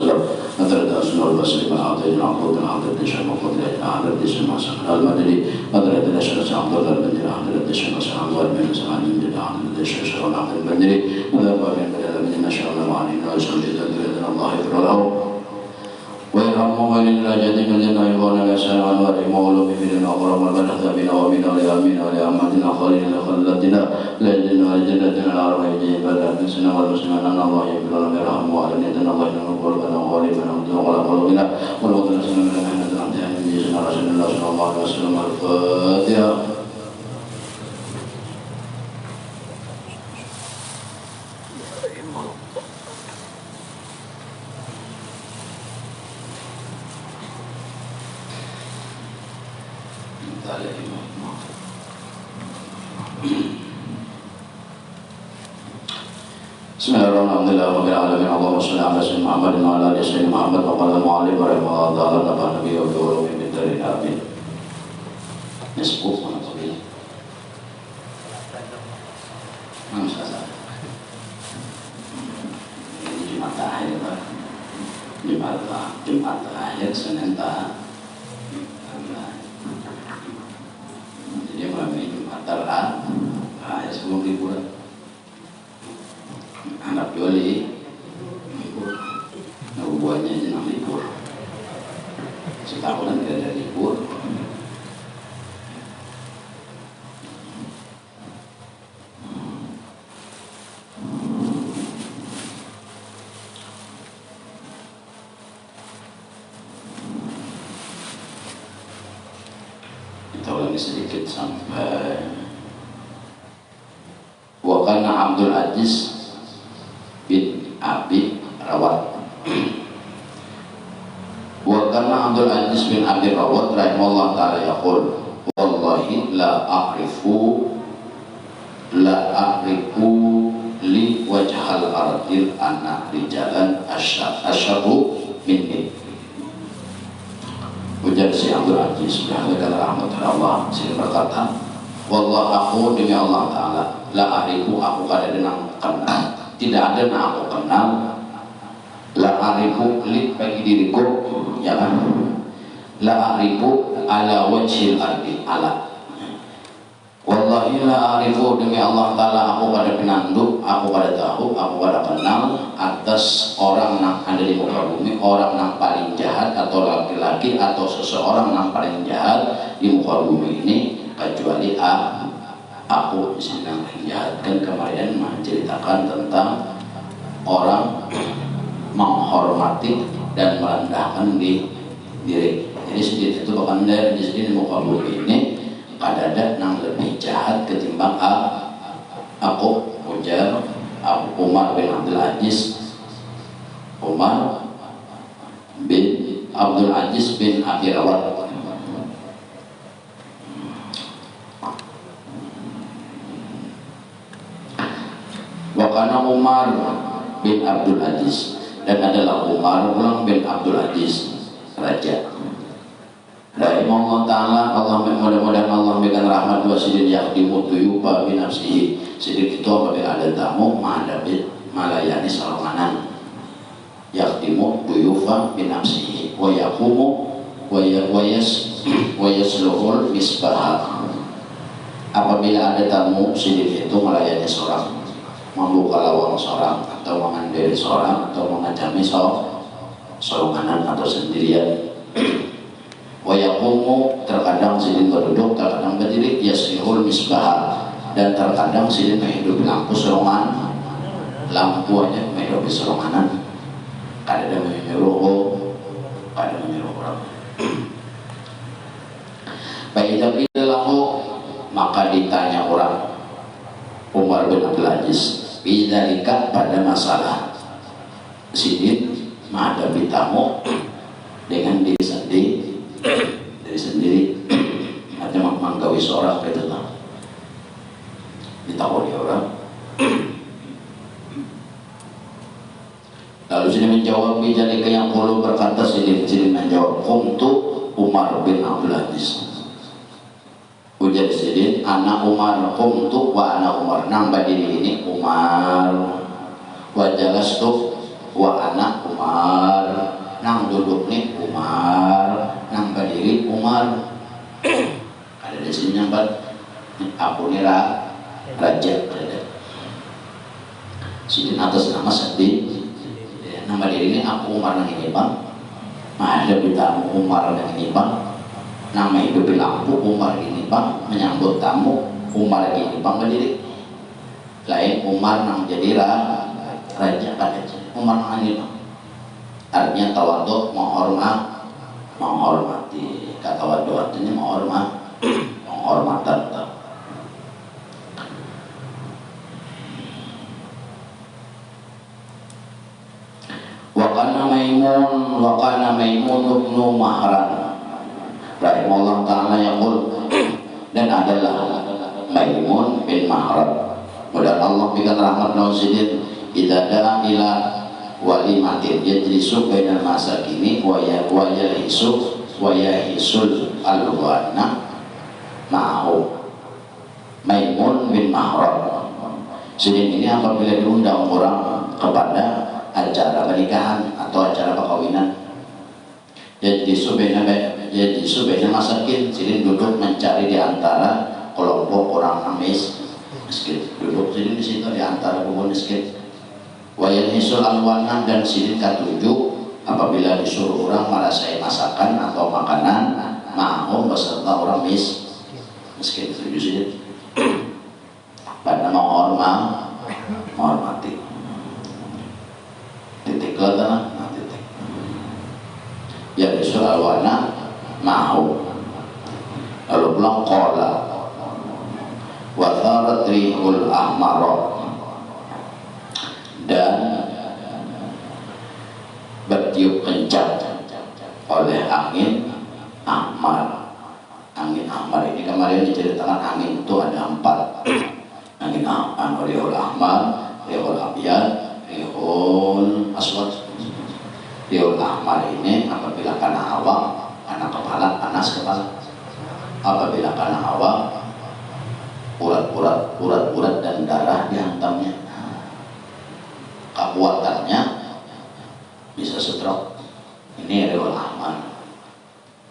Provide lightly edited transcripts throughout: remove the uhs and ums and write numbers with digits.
أثرت أسنى البصري بن عبد بن عبود بن عبد بن شيخ مقدر أحمد بن سلمان المدني أثرت الأشرس عبد الله بن أحمد بن شيخ أنور بن سلمان بن أحمد بن شيخ شرون عبد المدني أثرت من بلاد من نشأ الله عليه وسلم جل الله يغفر له ويرحمه من الرجال من الذين يقولون لا شيء عن ورحمه ولو بفعل أقرب والبركة بنا ومنا ولأمين ولأمتنا خالدنا خلدنا لجنا ولجنتنا الأربعين بلد المسلمين والمسلمين أن الله يغفر لنا ويرحمه وعلى ندنا الله ينور قلوبنا وغالبنا وعلى قلوبنا والوطن سلم لنا من الأمتحان من جيشنا رسول الله صلى الله عليه وسلم الفاتحة. Bismillahirrahmanirrahim. Alhamdulillahirabbil alamin. Allahumma shalli ala sayyidina Muhammadin wa ala ali sayyidina Muhammad wa qala al-mu'allim rahimahullah ta'ala nafa'ana bihi wa bi ulumi min dari amin. Nisbuh wa naqbil. Masalah. Ini Jumat akhir Pak. Jumat akhir Senin ta. Jadi malam ini Jumat akhir sebelum liburan. Anak Yoli libur, buahnya aja nang libur, setahunan tidak ada libur. Kita ulangi sedikit sampai Wakana Abdul Aziz bin Abi Rawat. Wa kana Abdul Aziz bin Abi Rawat rahimahullah ta'ala yaqul wallahi la a'rifu li wajhal ardil anna rijalan asyarru minni. Ujar si Abdul Aziz bin Abi rahmatullah sini berkata, wallah aku demi Allah ta'ala la a'rifu aku kadang kenal, tidak ada yang aku kenal la arifu li bagi diriku ya kan, la arifu ala wajhil ardi ala wallahi la arifu demi Allah ta'ala aku pada penanduk, aku pada tahu, aku pada kenal atas orang yang ada di muka bumi, orang yang paling jahat atau laki-laki atau seseorang yang paling jahat di muka bumi ini kecuali aku sedang menjahatkan kemarin menceritakan tentang orang menghormati dan merendahkan diri. Jadi sedikit itu bahkan dari di muka bumi ini kadang-kadang yang lebih jahat ketimbang aku, ujar Abu Umar bin Abdul Aziz, Umar bin Abdul Aziz bin Abi Rawat. Wakana Umar bin Abdul Aziz, dan adalah Umar bin Abdul Aziz raja. Rahimahullah ta'ala, Allah mudah-mudahan Allah memberikan rahmat wa sidin yakhdimu tuyuba bin nafsihi. Sidik itu apabila ada tamu menghadapi melayani salamanan, yakhdimu tuyuba bin nafsihi wa yaqumu wa yasluhul misbah. Apabila ada tamu, sidik itu melayani seorang, membuka lawang seorang atau mengandiri seorang atau mengajami solonganan atau sendirian. Wayakumu terkadang sidin berduduk, terkadang berdiri, yasihul misbah, dan terkadang sidin menghidupi lampu solongan, lampu aja menghidupi solonganan, kadang menyuruh, kadang menyuruh orang. Baik itu lahu, maka ditanya orang Umar bin Abdul Aziz bidzalika pada masalah sidin menghadapi tamu dengan diri sendiri artinya menggawi seorang gitu lah, ditakoni orang. Lalu sini menjawab bidzalika yang qulu berkata sidin menjawab qumtu Umar bin Abdul Aziz. Ujar sidin anak Umar qumtu wa anak Umar, nambah diri ini Umar wa jalastu wa anak Umar, nang duduk nih Umar, nang berdiri Umar. Ada di sini nyambat aku nih raja ada. Sini atas nama Sandi, nama diri ini aku Umar nang ini bang. Nah, ada beritamu Umar nang ini bang. Nama hidup lampu Umar ini bang, menyambut tamu Umar ini bang berdiri. Lain Umar nang jadi raja pada Umar nang ini bang. Artinya tawadhu menghormati. Kata tawadhu artinya menghormatan. Wa kana Maimun bin Mahran rahimahullah ta'ala yaqul, dan adalah Maimun bin Mahran, mudah Allah berikan rahmat nausidin, idza da'a ila walimatin yajlisu bainal masakini wa yahisul alwana ma'hu. Maimun bin Mahran sidin ini apabila diundang orang kepada acara pernikahan atau acara perkawinan, jadi subena masakin, sidin duduk mencari di antara kelompok orang miskin, duduk sidin di situ di antara kaum miskin. Wayal hisul alwanan, dan sidin ketujuh apabila disuruh orang merasai masakan atau makanan mahum beserta orang miskin, setuju sidin pada menghormati titik ke tanah titik ya hisul alwana mahum. Lalu pulang qala wa tharat rihul ahmar, dan bertiup kencang oleh angin ahmar. Angin ahmar ini kemarin diceritakan angin itu ada 4. Angin ahmar, rihul ahmar, rihul abyad, rihul aswad. Rihul ahmar ini apabila karena awak, karena kepala, panas kepala. Apabila karena awak, urat-urat dan darah dihantamnya. Kekuatannya bisa stroke. Ini rihul ahmar.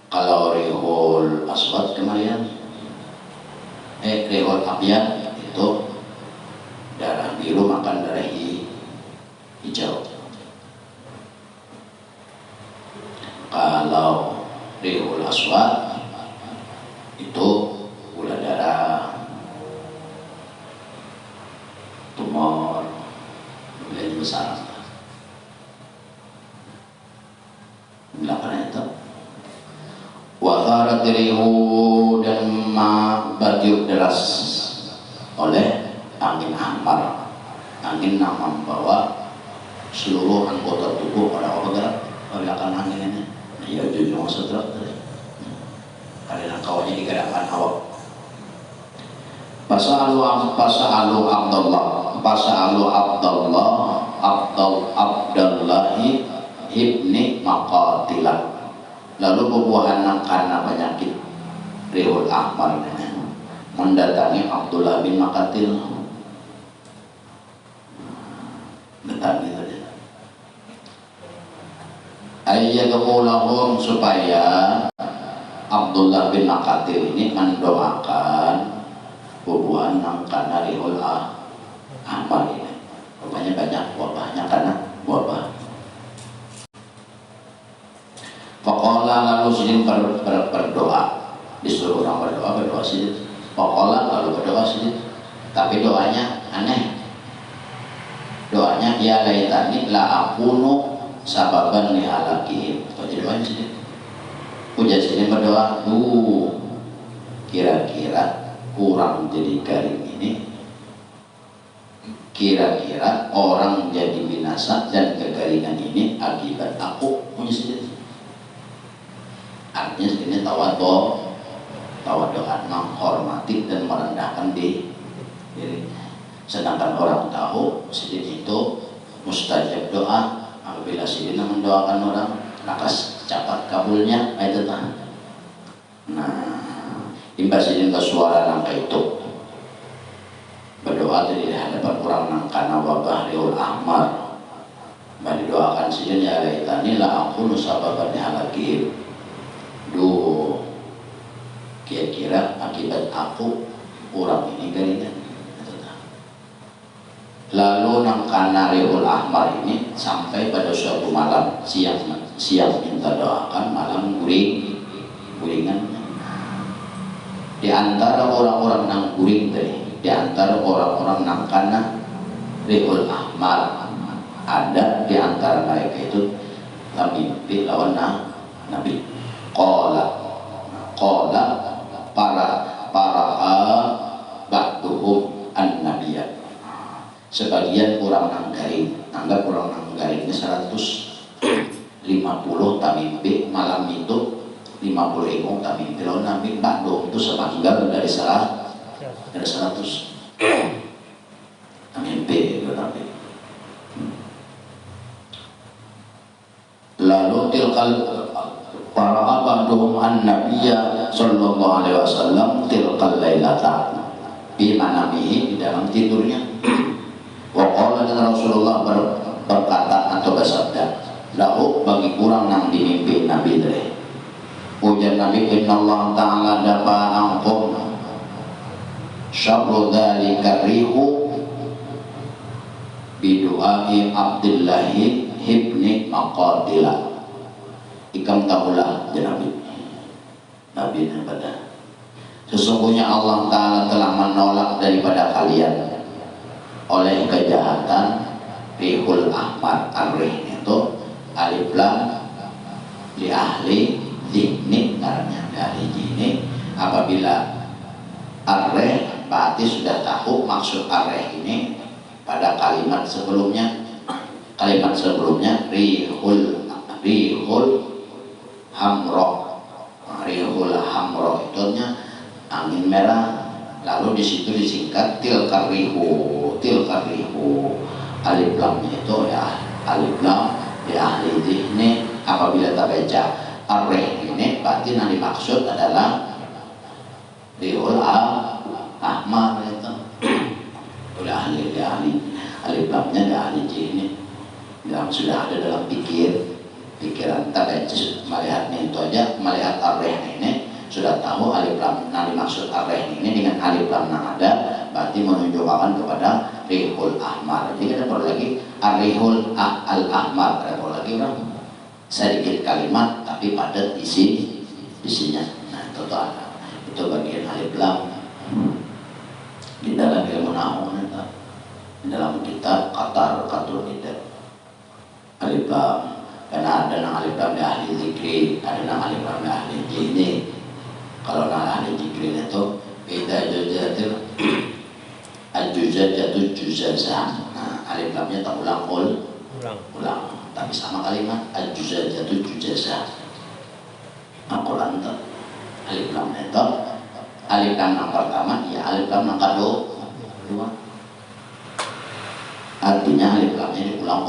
Kalau rihul aswad kemarin, rihul abyad itu darah biru makan darah hijau. Kalau rihul aswad itu gula darah, tumor, lebih besar. Belakang itu wakarat rihu, dan bertiup deras oleh angin ahmar. Angin yang membawa seluruh anggota tubuh pada bergerak menggerakkan angin ini. Ya jujur maksudnya karena kawannya digerakkan awak. Pas'alu Abdallahi ibni Maqatilah. Lalu bubuhan karena penyakit rihul ahmar mendatangi Abdullah bin Maqatil. Datangi tadi. Ayyadulahum, supaya Abdullah bin Maqatil ini mendoakan bubuhan karena rihul ahmar ini. Rupanya banyak wabahnya karena wabah. Faqala, lalu sidin berdoa, disuruh orang berdoa sidin. Faqala, lalu berdoa sidin, tapi doanya aneh. Doanya ya laitani la akunu sababan li halakihim. Jadi doanya sidin. Ujar sidin berdoa, kira-kira kurang jadi garing ini, kira-kira orang jadi binasa dan kegeringan ini akibat aku. Punya sidin. Artinya ini tawadhu'an, menghormati dan merendahkan diri. Sedangkan orang tahu sidin itu mustajab doa. Apabila sidin mendoakan orang, maka cepat kabulnya. Itu nah, imbas sidin ke suara nangka itu berdoa di hadapan orang nang karena wabah rihul ahmar. Bani doakan saja ya laitani la aku nusababan halakihim. Duh, kira-kira akibat aku orang ini garingan. Lalu nang Kanariul Ahmar ini sampai pada suatu malam siang minta doakan, malam guringan. Di antara orang-orang nang guring tadi, di antara orang-orang nang Kanariul Ahmar, ada di antara mereka itu mimpi lawan Nabi. Qala para ba'duhum an-nabiyya. Sebagian orang nang garing, anggap orang nang garing ini 150 tamimpi malam itu 50 ekor tamimpi lawan Nabi. Ba'duhum itu sepanggal dari 100 tamimpi itu Nabi. Lalu tilkal para ba'duhum an-nabiyya sallallahu alaihi wasallam tilkal lailata bi manamihi, di dalam tidurnya. Wa qala, dan Rasulullah berkata atau bersabda, lahu bagi kurang nang dimimpi Nabi tadi. Ujar Nabi, innallaha ta'ala dafa ankum syarru dzalika rihu bidu'ai Abdillahi ibni Maqatilah. Ikam tahulah ya Nabi pada sesungguhnya Allah Ta'ala telah menolak daripada kalian oleh kejahatan rihul ahmar. Arih itu alif lam li ahli zihni, karena li ahli zihni. Apabila arih berarti sudah tahu maksud arih ini pada kalimat sebelumnya rihul hamro. Rihul hamro itu angin merah, lalu di situ disingkat tilkar rihu. Alif lamnya itu ya alif lam di ahli zihni. Apabila tak baca areh ini berarti yang dimaksud adalah rihul ahmar itu. Udah ahli alif lamnya di ahli zihni. Sudah ada dalam pikiran tak baca melihatnya itu aja, melihat areh ini sudah tahu alif lam yang dimaksud areh ini dengan alif lam yang ada berarti menunjukkan kepada rihul ahmar. Jadi kita perlu lagi arihul al-ahmar, ada perlu lagi orang sedikit kalimat tapi padat isinya. Nah itu bagian alif lam di dalam ilmu nahwu, di dalam kitab Qatul Nida. Alif lam karena ada yang alif lam di ahli zikri, ada yang alif lam di ahli jini. Kalau yang ahli zikri itu beda juzatil al-juzajatu juzazah. Nah, alif lamnya tak ulang. Tapi sama kalimat al-juzajatu juzazah. Al-Quran itu alif lam itu alif lam yang pertama ya alif lam yang kedua. Artinya alif lamnya diulang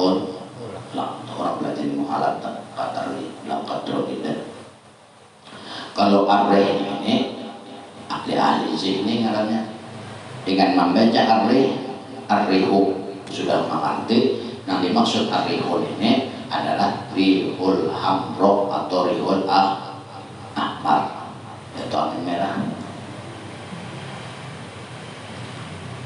orang belajar muhalat kata lam kadro tidak. Kalau areh ini ahli zihni ngarannya dengan membaca arrihu sudah mengerti yang dimaksud arrihul ini adalah rihul hamro atau rihul ahmar, yaitu angin merah.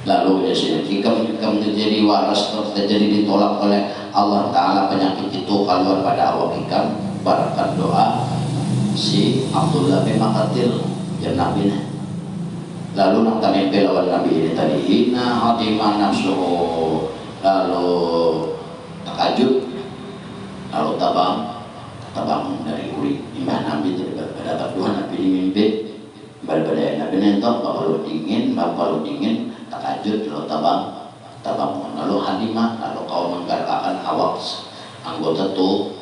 Lalu ya sudah, jika terjadi waras atau terjadi ditolak oleh Allah Ta'ala penyakit itu keluar pada awak hikam, barakan doa si Abdullah bin Maqatil ya Nabi. Lalu nang kami lawan Nabi ini tadi hina hatimah nafsuhu, lalu takajub, lalu tabang dari uri imbah Nabi itu dapat dua Nabi di mimpi pada Nabi nentok baru dingin takajub lalu tabang lalu hadimah, lalu kau menggerakkan awak anggota tuh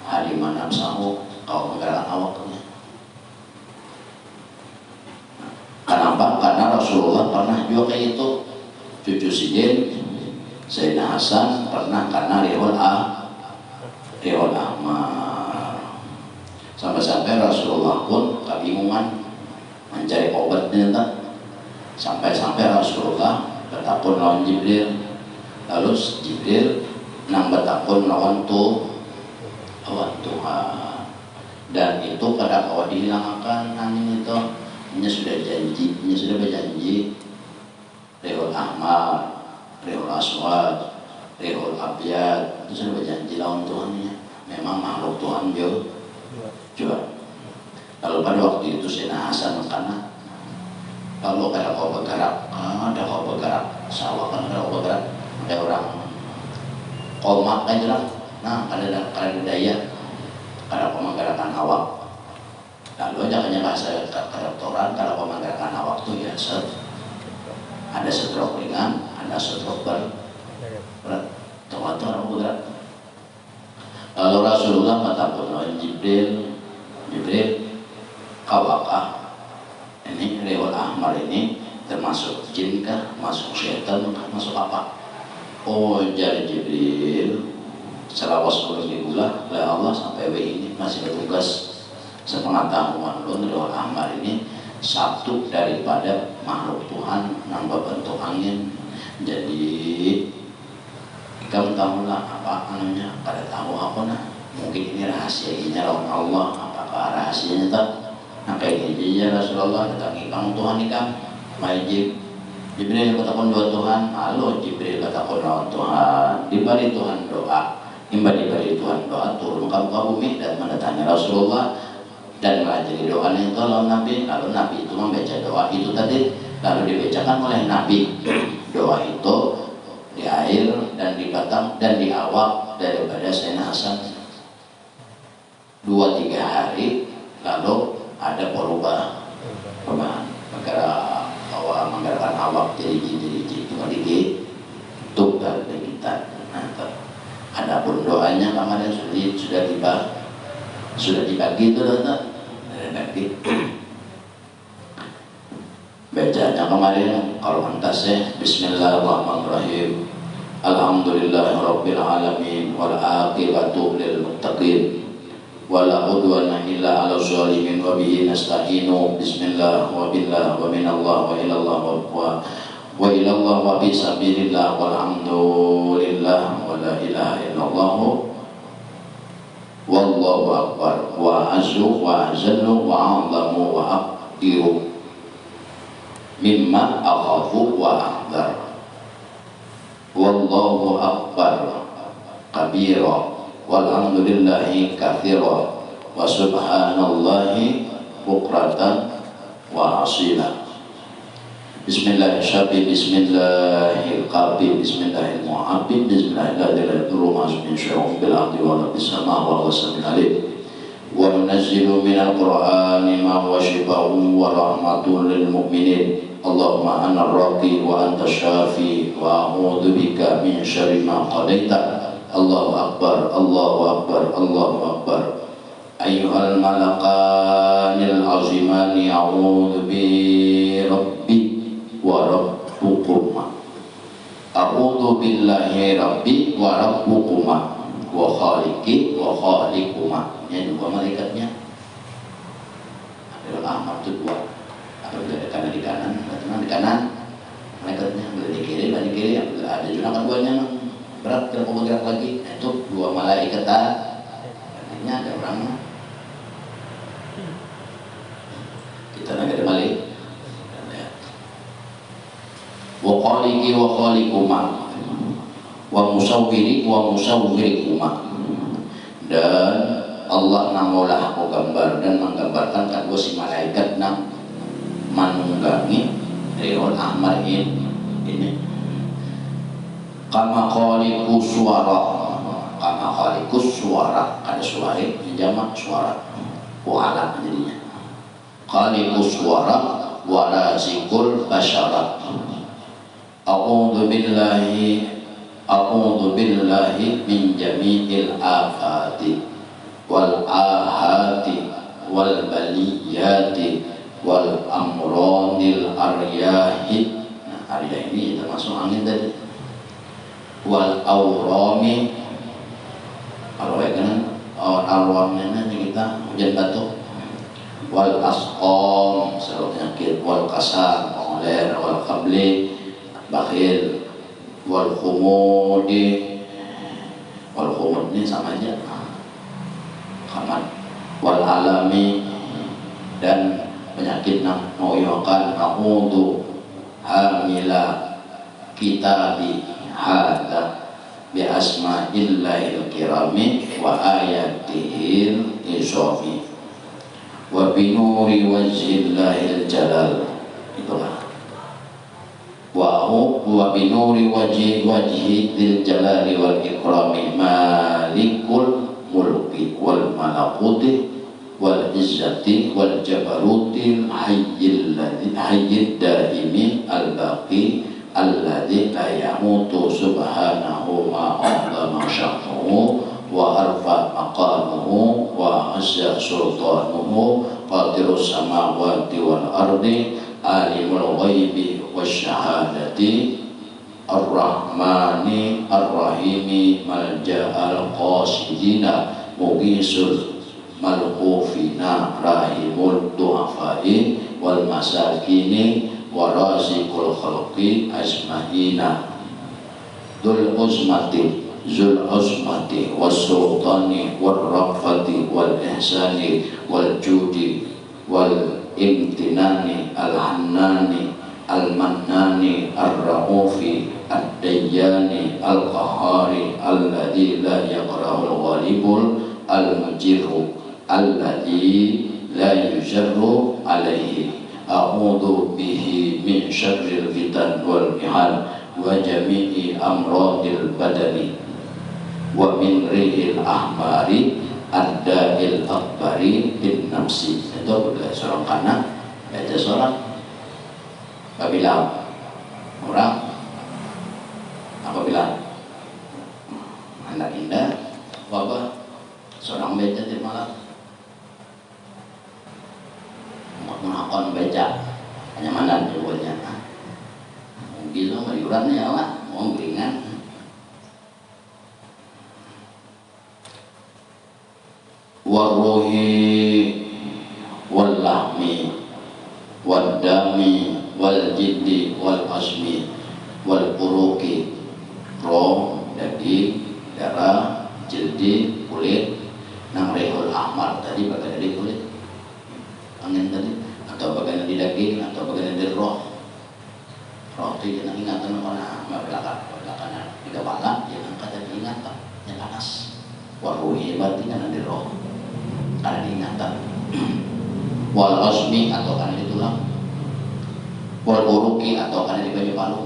hadimah nafsahu, kau menggerakkan awaknya. Kenapa? Karena Rasulullah pernah juga kayak itu. Cucu Sidin Sayyidina Hasan pernah karena rihul ahmar. Sampai-sampai Rasulullah pun kebingungan mencari obatnya. Sampai-sampai Rasulullah bertapun lawan Jibril. Lalu Jibril nang batakon lawan Tuhan. Dan itu pada kau dihilangkan angin itu, ini sudah janji, ini sudah berjanji. Rehul ahmar, rehul aswad, rehul abyad, itu sudah berjanji lawan Tuhannya. Memang makhluk Tuhan juga. Lalu pada waktu itu Sayyidina Hasan karena kalau ada kau bergerak, sawah kan ada kau bergerak, ada orang komak kan jelas. Nah, ada daya, ada pemenggerakkan awak. Lalu jangan bahasa kedokteran, kalau pemenggerakkan awak itu ya ada stroke ringan, ada stroke berat. Tuhan orang bergerak. Lalu Rasulullah mengatakan Jibril kawakah ini Rehul Ahmar ini termasuk jin kah, masuk syaitan kah, masuk apa? Oh, jadi Jibril selawas bergigulah oleh Allah sampai ini masih bertugas sepengetahuan lu. Rehul Ahmar ini satu daripada makhluk Tuhan yang berbentuk angin. Jadi kamu tahulah apa namanya, pada tahu apa nah, mungkin ini rahasianya lawan Allah, apakah rahasianya tak? Nah kayak gini ya Rasulullah datangi kamu Tuhan ikam majib Jibril katakan doa Tuhan, halo Jibril katakan lawan Tuhan, diberi Tuhan doa, diberi Tuhan doa turun kamu ke bumi dan mendatangi Rasulullah dan melajari doanya itu lawan Nabi. Lalu Nabi itu membaca doa itu tadi, lalu dibacakan oleh Nabi doa itu di air dan di batang dan di awak daripada Sayyidina Hasan 2-3 hari. Lalu ada perubahan bahwa menggerakkan awak jadi cuma digituk dari kita. Ada pun doanya kemarin sudah dibagi itu dibagi. Bacanya kemarin kalau antasnya Bismillahirrahmanirrahim. Alhamdulillahirabbil alamin wal aqibatu lil muttaqin wala udwana illa 'alal zalimin wa bihi nasta'inu. Bismillah wa billah wa minallah wa ilallah wa ilallah wa bi sabilillah walhamdulillah wa la ilaha illallah wallahu akbar wa azzu wa azallu wa 'azamu wa aqdiru mimma akhafu wa akhdar wallahu akbar kabira walhamdulillahi kathira wa subhanallahi bukratan wa asila. Bismillahirrahmanirrahim. Bismillahirrahmanirrahim. Bismillahirrahmanirrahim. Bismillahirrahmanirrahim. Min syarril bil ardi wa bis samaa'i wa wasabil alim. Wa nunazzilu minal qur'ani ma huwa shifaa'un wa rahmatun lil mu'minin. Allahumma anna ar-raqi wa anta syafi wa a'udzu bika min syarri ma qadaita. Allahu akbar, Allahu akbar, Allahu akbar. Ayyuhal malakanil azimani a'udzu bi rabbi wa rabbukum. A'udzu billahi rabbi wa rabbukum wa khaliqi wa khaliquma. Ini dua malaikatnya. Ada Ahmad itu dua. Ada di kanan, di kanan. Malaikatnya boleh di kiri, ada juga keduanya berat tidak mau bergerak lagi. Itu dua malaikat. Artinya ada orang. Kita naga kembali. Wa khaliqi wa khaliquma wa musawwiri wa musawwirikuma. Dan Allah namolah aku gambar dan menggambarkan kedua si malaikat nang manunggangi Rehul Ahmar ini kama khaliqus suara ada suara jamak suara wala jadinya khaliqus suara wala zikul basyarat. A'udzu billahi min jami'il afati wal ahati wal baliyati wal amronil aryahi. Nah, aryah ini termasuk angin tadi. Wal awrami, kalau kan awramnya kita hujan batuk. Wal asqam, serut penyakit. Wal kasar, pengoler. Wal qabli, bakhil. Wal khumudi, wal khumud ini sama aja khamat wal alami dan penyakit ngoyokan a'udzu hamila kitabi hadza bi asma'illahil kirami wa ayatihil isami wa binuri wajhillahil jalal. Itulah wa binuri wajhil jalali wal ikrami malikul mulki wal malakuti wal izzati wal jabarutil hayyil daimi al baqi alladzi la yamutu subhanahu wa a'zama sya'nuhu wa arfa maqamuhu wa azza sultanuhu qadirus samawati wal ardi alimul ghaibi wasyahadati ar-rahmani ar-rahimi malja'al qasidina mugisul malqufina rahimul du'afai wal masakini warasikul khalqi asma'ina dul uzmati zul uzmati was sultani wal rafati wal ihsani wal judi wal imtinani al hannani al mannani ar raufi ad dayyani al qahari alladzi la yaqra'ul ghalibul al mujirru alladzi la yujarru alaihi a'udzu bihi min syarril fitan wal mihal wa jami'i amradil badani wa min rihil ahmari ad-da'il akbari bin nafsi. Itu udah seorang kanan baca sholat apabila orang apabila anak indah wabah seorang baca di malam menakon baca kenyamanan jawabannya gitu mayurannya ya lah mau ringan waruhi wal lahmi wal dami wal jiddi wal asmi wal uruki roh daging darah jildi kulit nang rehul ahmar tadi bagian dari kulit angin tadi atau bagian di daging atau bagian di roh itu yang ingatan orang belakang di kepala yang angkat dan ingatan yang panas waruhi berarti kan di roh karena diingatan wal asmi atau karena di tulang wal uruki atau karena di baju palu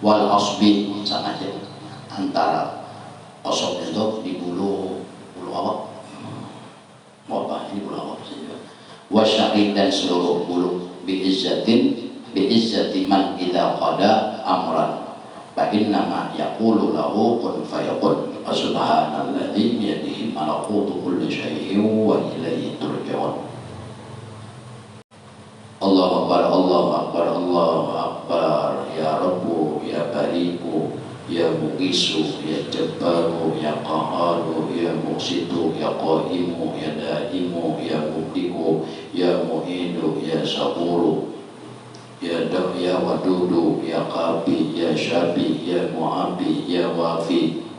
wal asbi sama aja antara osok itu di bulu awak mau apa ini bulu awak saja wasyari dan seluruh bulu bi'izzati man idza qada amran fa innama yaqulu lahu kun fayakun subhanalladzi biyadihi malakutu kulli syai'in wa ilaihi turja'un. Allahu akbar Allahu akbar Allahu akbar ya rabbu ya bariku ya muqisu ya jabbaru ya qaharu ya muqsitu ya qaimu ya daimu ya mubdiku ya mu'idu ya saburu ya dam ya wadudu ya qabi ya syabi ya mu'abi ya wafi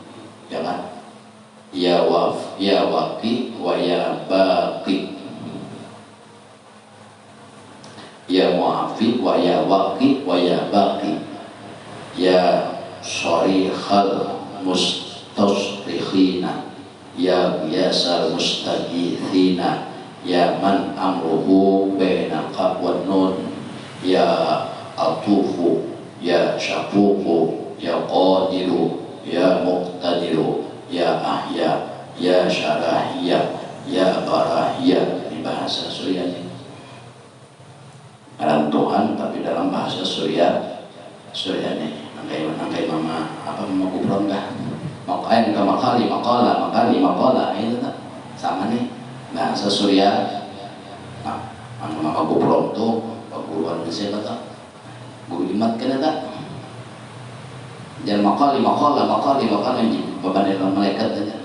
ya kan ya waf ya waqi wa ya baqi ya mu'afi wa ya waqi wa ya baqi ya syarihal mustasrikhina ya biasal mustagithina ya man amruhu bainaka wan nun ya atufu ya syafuqu ya qadiru ya muqtadiru ya ahya ya syarahya ya barahya. Ini bahasa Suryani dalam Tuhan tapi dalam bahasa Suryani nangkai mama apa mama kubron kah makain ke makali makala itu tak sama nih bahasa Surya. Nah mama kubron tuh guruan Mesir tak guru imat kena tak jangan makali yang beban dalam malaikat aja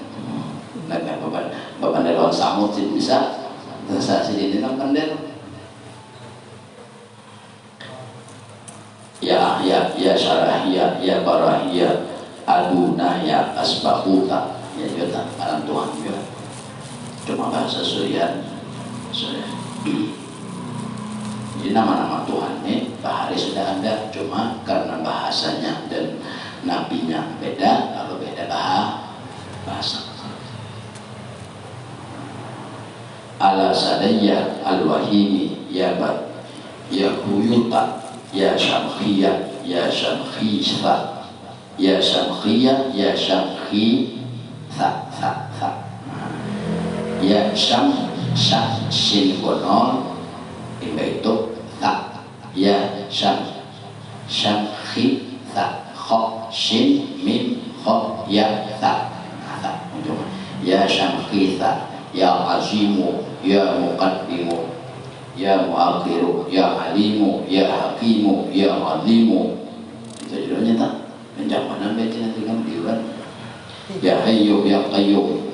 beban dalam samud bisa sih di dalam kandel ya syarahiyah ya barahiyah aduna ya asbahuta ya juga alam Tuhan juga cuma bahasa Surian jadi nama-nama Tuhan ini bahari sudah ada cuma karena bahasanya dan nabinya beda lalu beda bahasa ala sadaya al-wahimi ya bad ya huyuta ya syamkhiyah ya syamkhisa ya syamkhiyah ya syamkhisa ya syam shin gonol itu tak ya syamkhisa kha shin mim kha ya ta ya syamkhisa ya azimu ya muqaddimu ya muakhiru ya alimu ya hakimu ya alimu itu judulnya tak penjaman baca nanti kan diulang ya hayyu ya qayyum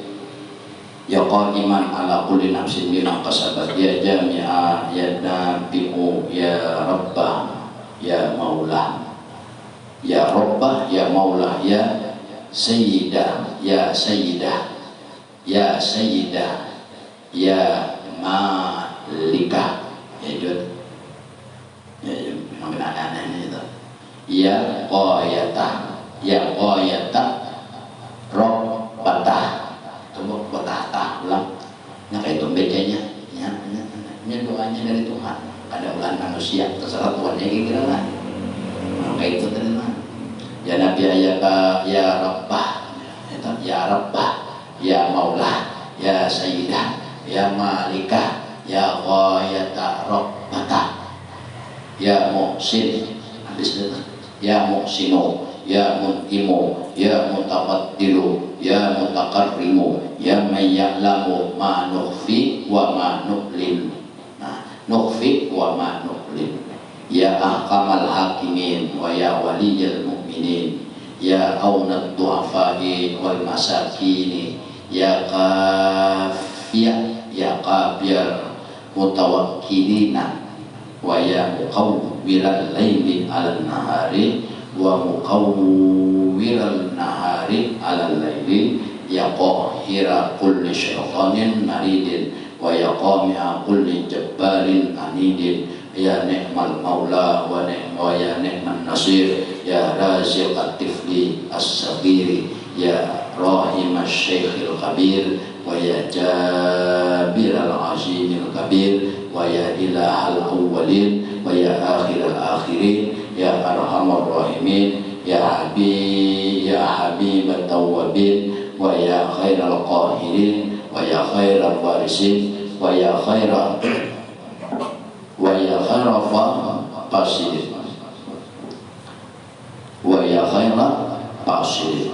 ya qa'iman ala kulli nafsin bima kasabat ya jami'a ya nabi'u ya rabbah ya maulah ya rabbah ya maulah ya sayyidah ya sayyidah ya sayyidah ya malikah ya jud ya yang aneh-aneh itu ya qayatah ya qayatah robbatah coba batah ulang nah kayak itu bacanya ini doanya dari Tuhan ada ulang manusia terserah Tuhannya kira-kira lah kayak itu terima ya Nabi ayaka ya rabbah ya rabbah ya maulah ya sayyidah ya malikah ya ghayata rabbata ya muhsin habis itu ya muhsinu ya muntimu ya mutaqaddiru ya mutaqarrimu ya man ya'lamu ma nukhfi wa ma nu'lin nah nukhfi wa ma nu'lin ya ahkamal hakimin wa ya waliyal mu'minin ya aunad du'afai wal masakini ya kafiyah ya kabir mutawakkilina wa ya muqawwiral laili 'alan nahari wa muqawwiral nahari 'alal laili ya qahira kulli syaitanin maridin wa ya qami'a kulli jabbarin anidin ya ni'mal maula wa ya ni'man nasir ya raziqat tifli as-saghiri ya rahimas syekhil kabir wa ya jabiral azimil kabir wa ya ilahal awwalin wa ya akhiral akhirin ya arhamar rahimin ya habibat tawwabin wa ya khairal qahirin wa ya khairal warisin wa ya khairal pasir wa ya khairal pasir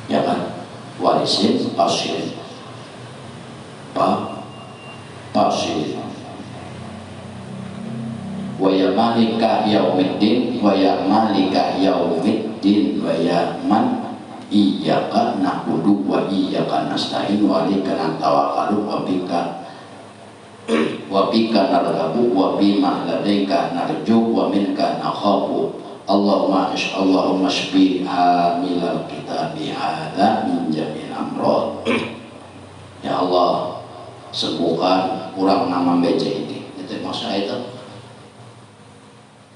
ya kan warisin pasir pasir wa ya malika yaumiddin wa ya malika yaumiddin wa ya man iyyaka na'budu wa iyyaka nasta'in wa alaika natawakkalu wa bika narghabu wa bima ladaika narju wa minka nakhafu Allahumma shfi hamilal kitabi hadza min jami'il amrad ya Allah sembuhkan kurang nama baca ini itu maksudnya itu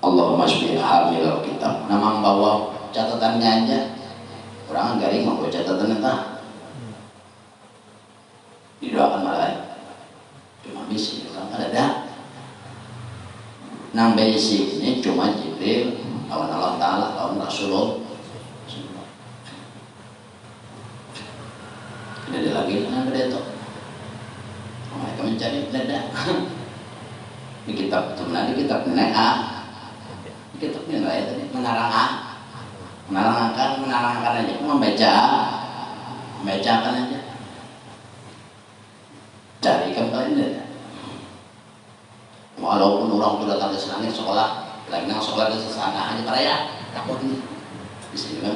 Allahumma shfi hamilal kitab nama bawa catatannya aja orang garing mau catatan entah didoakan malah cuma bisi orang ada nang bisi ini cuma Jibril lawan Allah Ta'ala lawan Rasulullah ini ada lagi yang ada itu mereka mencari dada di kitab sebenarnya di kitab ini di kitab ini lah itu menerangkan aja membacakan aja cari kembali dada walaupun orang sudah datang ke sana sekolah lagi nang sekolah ke sana aja para ya takut nih bisa juga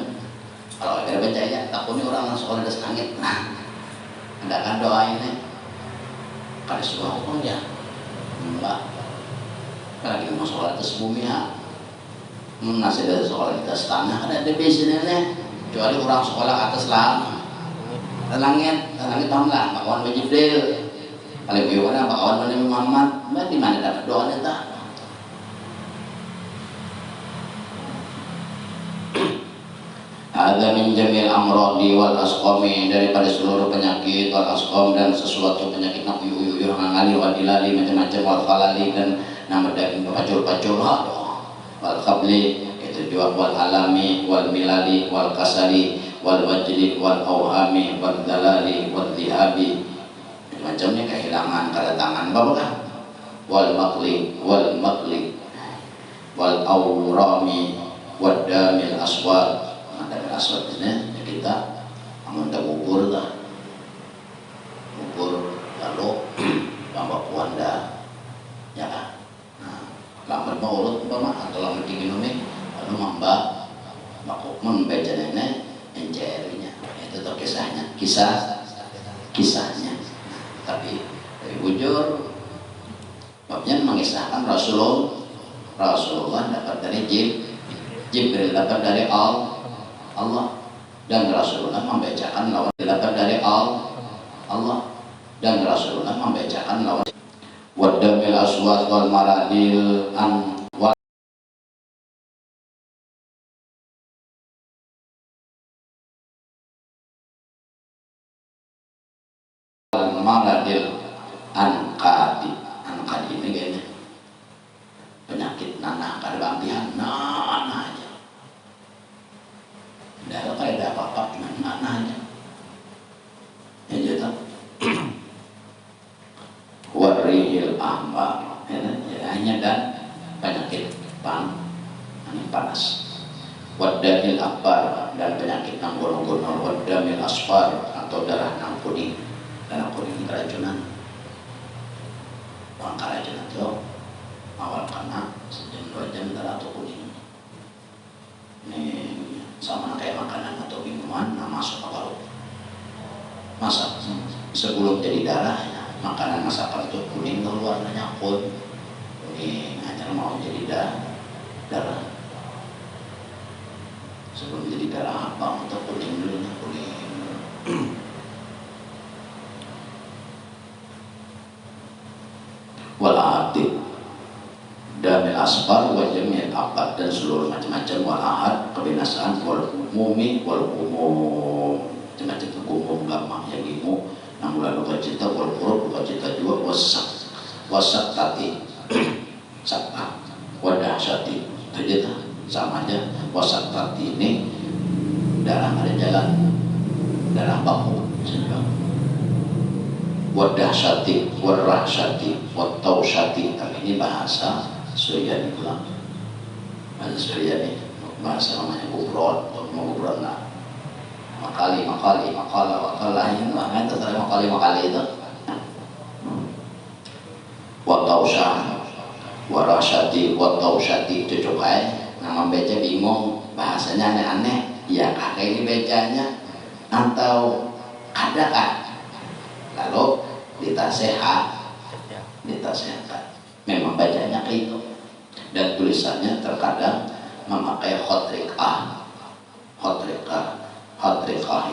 kalau ada baca ya takutnya orang nang sekolah ke sana ada kan doa ini kada suka orang ya mbak lagi mau sekolah ke sebumi ya Masih ada sekolah di atas tanah, ada di sini nih. Kecuali orang sekolah ke atas lah. Langit tahun lah, bakawan Jibril. Kalau bagaimana bakawan Nabi Muhammad, di mana dapat doanya tak? Ada min jamil amrodi wal asqami, daripada seluruh penyakit wal asqam dan sesuatu penyakit nak uyuh ngangali wal dilali macam-macam wal khalali dan nama daging pacul-pacul wal khabli itu juga wal alami wal milali wal kasali wal wajli wal awhami wal dalali wal dihabi macamnya kehilangan kedatangan bapak wal makli wal awrami wal damil aswad. Damil aswad ini kita amun dah bubur lalu tambah puanda ya kan. Lambat mau urut umpama atau lambat diminumi lalu mamba makuk membaca nenek encerinya itu tuh kisahnya tapi dari bujur babnya mengisahkan Rasulullah dapat dari Jibril dapat dari Allah dan Rasulullah membacakan lawan dapat dari Allah dan Rasulullah membacakan lawan wadamil aswad wal maradil an wal maradil ankadi ini kayaknya penyakit nanah kada bangkihan nanah aja tidak ada apa-apa cuma nanah aja ya jadi warihil ahmar hanya dan penyakit panas wadamil akbar dan penyakit nang gunung-gunung wadamil asfar atau darah nang kuning keracunan orang keracunan itu awal kena sejam 2 jam darah atau kuning ini sama kayak makanan atau minuman masuk ke paru masak sebelum jadi darah makanan masakan itu kuning keluar nyakut kuning hanya mau jadi darah sebelum jadi darah apa untuk kuning dulu kuning wal ahad damil asfar wa jamil akbar dan seluruh macam-macam wal ahad kebinasaan wal umumi wal umum macam-macam umum gampang yang imu namun luka cita wal huruf luka cita juga wasak tati sakta wadah syati itu sama aja wasak tati ini darah ada jalan darah baku wadah syati warah syati watau syati tapi ini bahasa Suryani pulang bahasa Suryani bahasa namanya gubron lah makali ini lah kan terserah makali itu watau syah warah syati watau syati itu coba nama baca bingung bahasanya aneh-aneh ya kakek ini bacanya atau adakah lalu ditasehat memang bacanya kayak itu dan tulisannya terkadang memakai khotrikah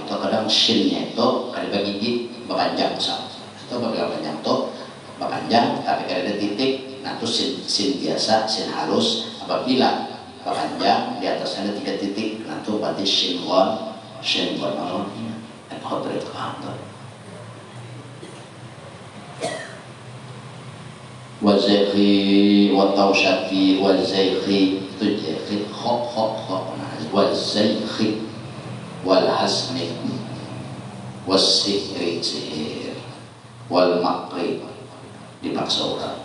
itu kadang shinnya itu kada bagi berpanjang itu berpanjang tuh berpanjang tapi kada ada titik nah itu sin biasa sin halus apabila berpanjang di atasnya ada 3 titik nah itu berarti shin gon khotrikah wazayhi wa tawshati wazayhi itu jadi khok wazayhi wal hasni wasihri sihir wal makri dipaksa orang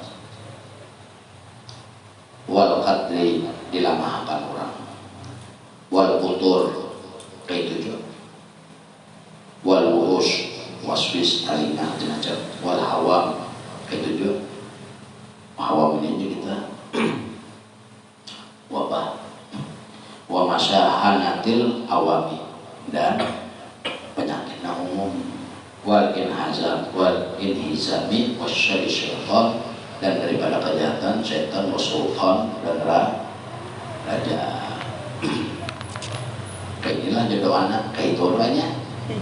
wal qadri dilamahkan orang wal putur kayak itu wal wuhus waswis alina macam wal hawam kayak itu awam ini kita wabah wa masyahanatil awami dan penyakit umum wal inhizami wasyari syaitan dan daripada kejahatan syaitan wasultan dan ada kayak inilah jodoh anak kayak itu banyak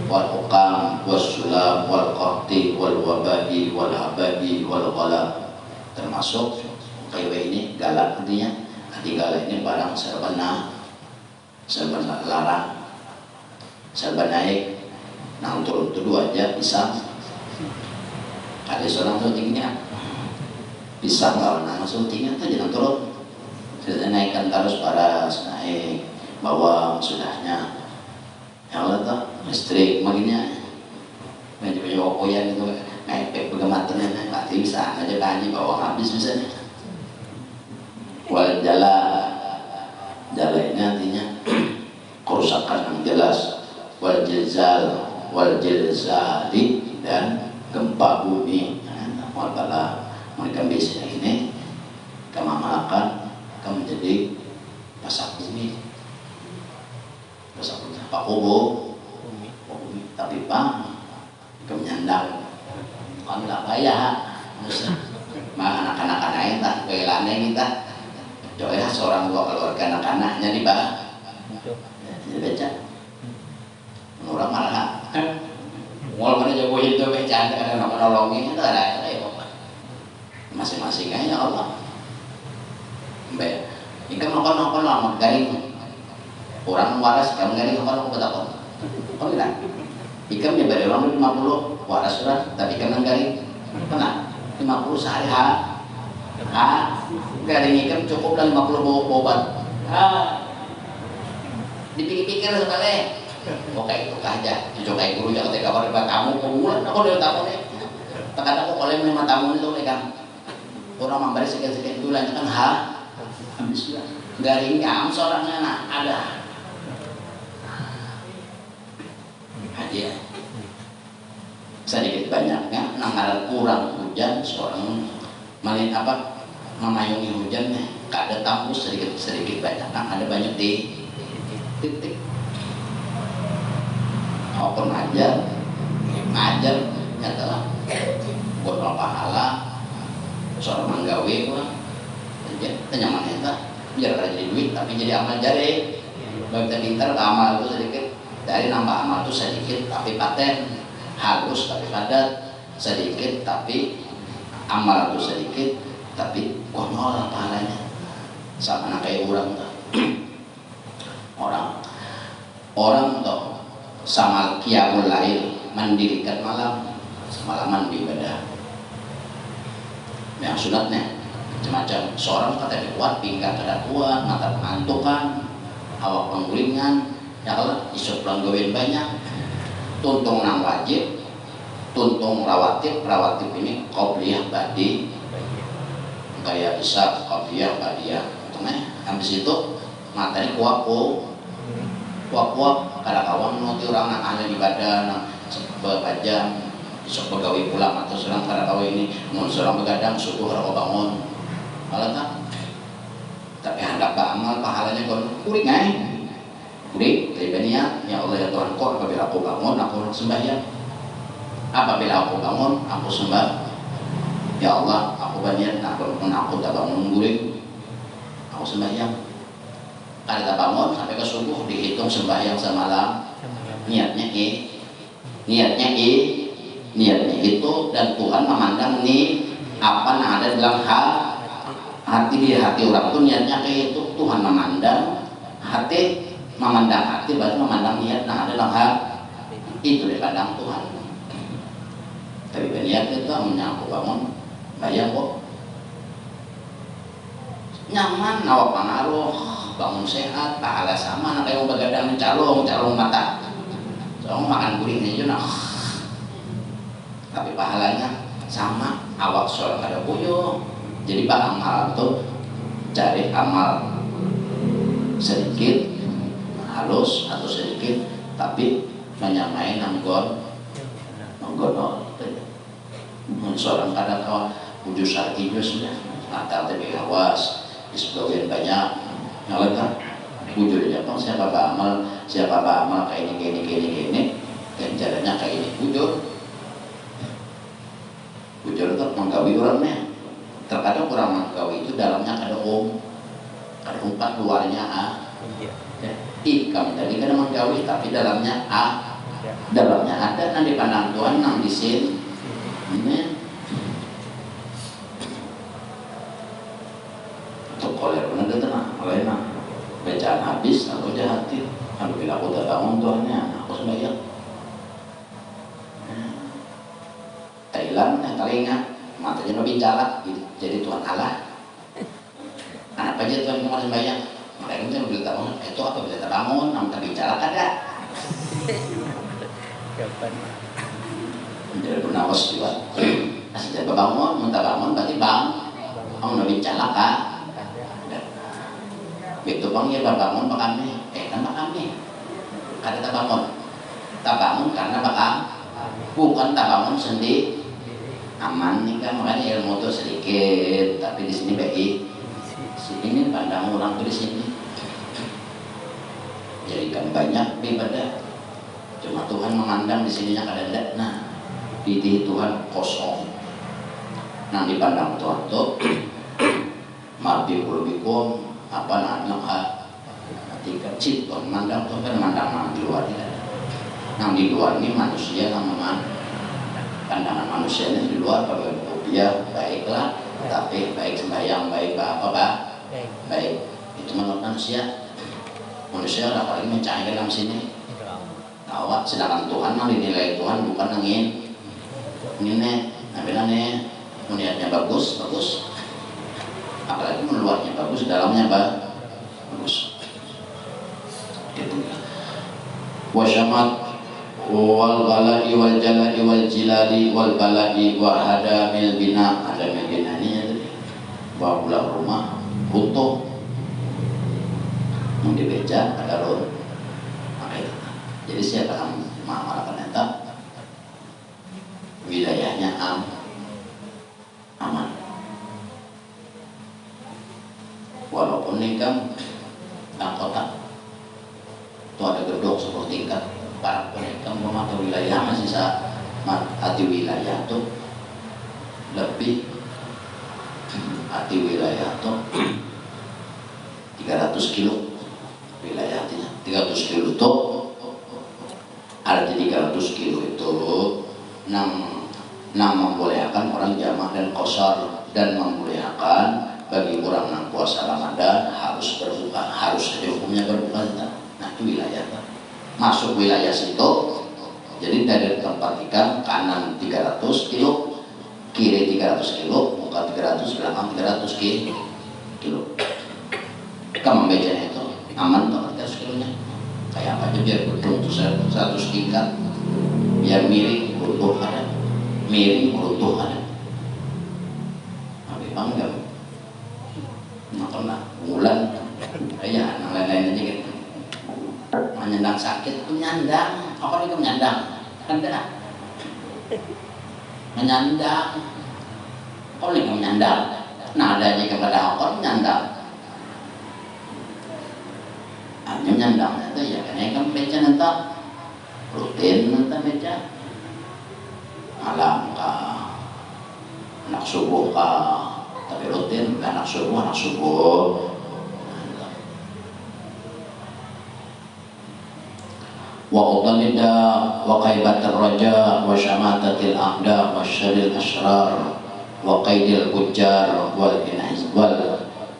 wal hukam wassulam wal qahti wal wabahi wal habadi wal ghala, termasuk kayak ini galak artinya arti galak ini barang serba larang serba naik nah untuk dua aja bisa ada seorang syutingnya bisa kalau nama syutingnya itu jangan turun sudah naikkan terus paras naik bawang sudahnya ya Allah tuh listrik makanya baju okoyan itu naik pegamatan nggak bisa aja kanji bawang habis bisa nih wal jala ini artinya kerusakan yang jelas wal jilzali dan gempa bumi wal bala mereka biasanya ini kemamalakan menjadi pasak bumi pak bumi tapi pak kemenyandang kan nggak bayar mah anak-anak lain tak kehilangan kita coba ya seorang dua keluarga anak-anaknya di bah jadi baca orang malah ngol mana jago itu baca ada orang nolongin itu ada masing-masing aja Allah mbak ikan nongkon lama garing orang waras ikan garing nongkon betakon kau bilang ikan ya dari orang 50 waras sudah tapi ikan garing kena 50 sehari garing ikan cukup dan 50 obat dipikir-pikir sekali oke itu aja cucuk kayak guru yang ketika kabar kamu kemulan aku dari tamu nih tekan aku kalau memang tamu itu kan orang memberi sekian-sekian dulu lanjutkan habis ya garingnya seorangnya nah ada hadiah sedikit banyaknya nanggaran kurang hujan seorang malin memayungi hujan ada tamu sedikit banyak ada banyak di titik apapun ngajar nyatalah gondol pahala seorang manggawe kenyaman itu biar ada jadi duit tapi jadi amal jari bagi kita pintar amal itu sedikit dari nambah amal itu sedikit tapi paten halus tapi padat sedikit tapi amal itu sedikit tapi konyol pahalanya sama kayak orang tuh orang tuh sama qiyamul lail mendirikan malam semalaman beribadah yang sunatnya macam-macam seorang kata kuat pinggang kada kuat mata pengantukan awak penggulingan ya kalau isu pelanggawan banyak tuntung nang wajib tuntung rawatib ini qobliyah badi kayak bisa qobliyah badiyah habis itu matanya kuap kada kawan nanti orang nak ada di badan beberapa jam isok pegawai pulang atau serang kada kawan ini mau serang begadang subuh kalau bangun malah tak tapi hendak amal pahalanya kon kuring tapi niat ya Allah ya Tuhan kok apabila aku bangun aku sembahyang apabila aku bangun aku sembah ya Allah aku banyak aku tak bangun guring aku sembahyang kada bangun sampai ke subuh dihitung sembahyang semalam niatnya itu dan Tuhan memandang nih apa yang ada dalam hati orang tuh niatnya kayak itu Tuhan memandang hati berarti memandang niat yang ada dalam itu dipandang Tuhan tapi niat itu menyangkut bangun bayang kok nyaman awak pengaruh bangun sehat pahala sama nak kayak begadang calong mata soalnya makan guring aja tapi pahalanya sama awak soal kada puyo jadi pak amal tuh cari amal sedikit halus atau sedikit tapi menyamai nanggon seorang kada kawan wujud syar'i sudah atau tapi awas di sebagian banyak nyalakan wujudnya apa siapa amal kayak ini dan caranya kayak ini wujud itu menggawi orangnya terkadang orang menggawi itu dalamnya ada umpan luarnya A. Iya. Ikam tadi kan memang jauh tapi dalamnya A. Ya. Dalamnya ada nanti pandang Tuhan nang di sini. Ini untuk koler pun ada tenang, olehna bacaan habis atau jahatin. Kalau bila aku tak bangun Tuhannya, aku sembahyang. Thailand yang telinga matanya lebih jalak gitu. Jadi Tuhan Allah. Apa aja Tuhan mau sembahyang? Mereka itu bila tak bangun, itu apa bila tak bangun? Nam tak bicara ada. Kapan? Jadi bernawas juga. Asal bangun, minta bangun berarti bang. Kamu lebih jalak kan? Begitu bang ya bangun pak kami. Kan pak kami. Karena tak bangun. Tak bangun karena bakal. Bukan tak bangun sendiri. Aman nih kan, makanya ilmu tuh sedikit, tapi di sini baik. Sini pandang orang tuh di sini. Jadikan banyak ibadah. Cuma Tuhan memandang di sininya kadang-kadang. Nah, di Tuhan kosong. Nah dipandang Tuhan tuh, mati pulubikum apa namanya ketika Tuhan mandang Tuhan kan mandang di luar ini. Nah di luar ini manusia namanya. Pandangan manusia ini di luar bagi rupiah baiklah, tapi baik sembahyang baik apa pak baik itu menurut manusia ada paling mencari dalam sini awak sedangkan Tuhan yang dinilai Tuhan bukan angin ini bilang nih niatnya bagus apalagi luarnya bagus dalamnya bagus gitu wasyamat wal balai wal jalai wal jilali wal balai wa hadamil bina ini bawa pulang rumah runtuh mau dibeja ada roh jadi siapa yang mengamalkan itu wilayahnya aman walaupun ini kan kota itu ada gedung 10 tingkat para pedagang memantau wilayah masih hati wilayah tuh lebih hati wilayah tuh 300 kilo wilayahnya 300 kilo tuh arti 300 kilo itu enam membolehkan orang jamaah dan qashar dan membolehkan bagi orang yang puasa Ramadan harus berbuka harus hukumnya berbuka. Nah itu wilayah tuh masuk wilayah situ jadi dari tempat ikan kanan 300 kilo kiri 300 kilo muka 300 belakang 300 kilo kamu becanya itu aman tuh 300 kilonya kayak apa aja biar gedung tuh 100 tingkat biar miring runtuh ada miring runtuh ada tapi bangga nggak pernah bulan kayak yang lain-lain aja gitu menyandang sakit, menyandang apa itu menyandang? Ada menyandang kok ini menyandang? Nah adanya kepada Allah menyandang hanya menyandang itu ya karena kan beca nanti rutin nanti beca malam kah anak subuh kah tapi rutin anak subuh wa udalida wa qaibatir raja wa syamatatil a'da wa syaril asrar wa qaidil hujjar wal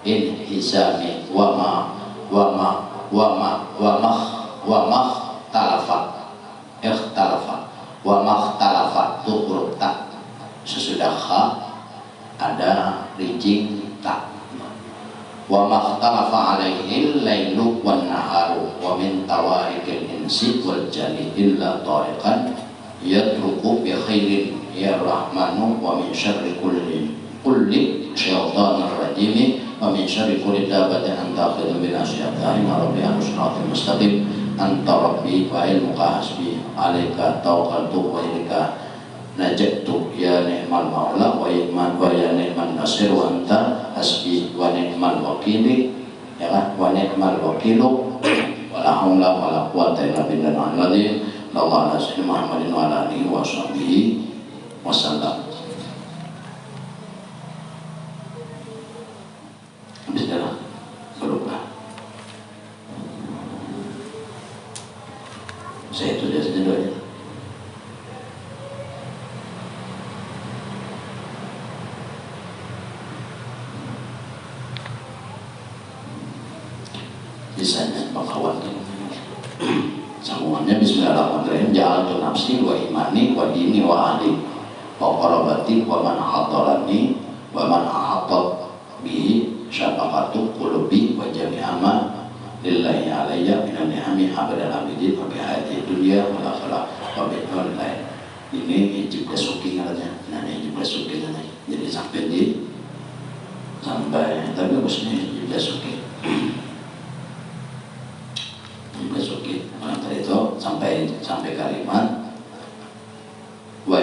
inhizami wa ma ikhtalafat tu huruf tak sesudah kha ada rijing tak wa makhtalafa alaihi lailu wan naharu wa min tawarikil insi wal jani illa tariqan yatruku bi khairin ya rahmanu wa min syarri kulli syaitanir rajim wa min syarri kulli dabatin anta akhidhu min asyaitan rabbi al-siratal mustaqim anta rabbi wa ilmuka hasbi alaika tawakkaltu wa ilaika najatu ya ni'mal maula wa ya ni'man nasir wa anta hasbi wa ni'mal wakili ya kan wa ni'mal wakilu wa la haula wa la quwwata illa billahil azim sallallahu alaihi wasallam Muhammadin wa ala alihi wa sahbihi wasallam. Bismillah. Imamnya bismillahirrahmanirrahim, ja'altu nafsi wa imani wa dini wa ahli wa qarabati wa man hadarani wa man ahatat bihi syafaqatu qulubi wa jami'ama lillahi alayya minan ni'ami abadal abidin wa bihayati dunia wa akhirah wa bihayati lain. Ini hijib dasuki katanya, nah hijib dasuki katanya. Jadi sampai tapi bagusnya hijib dasuki. Hijib dasuki. Nah tadi itu sampai kalimat wa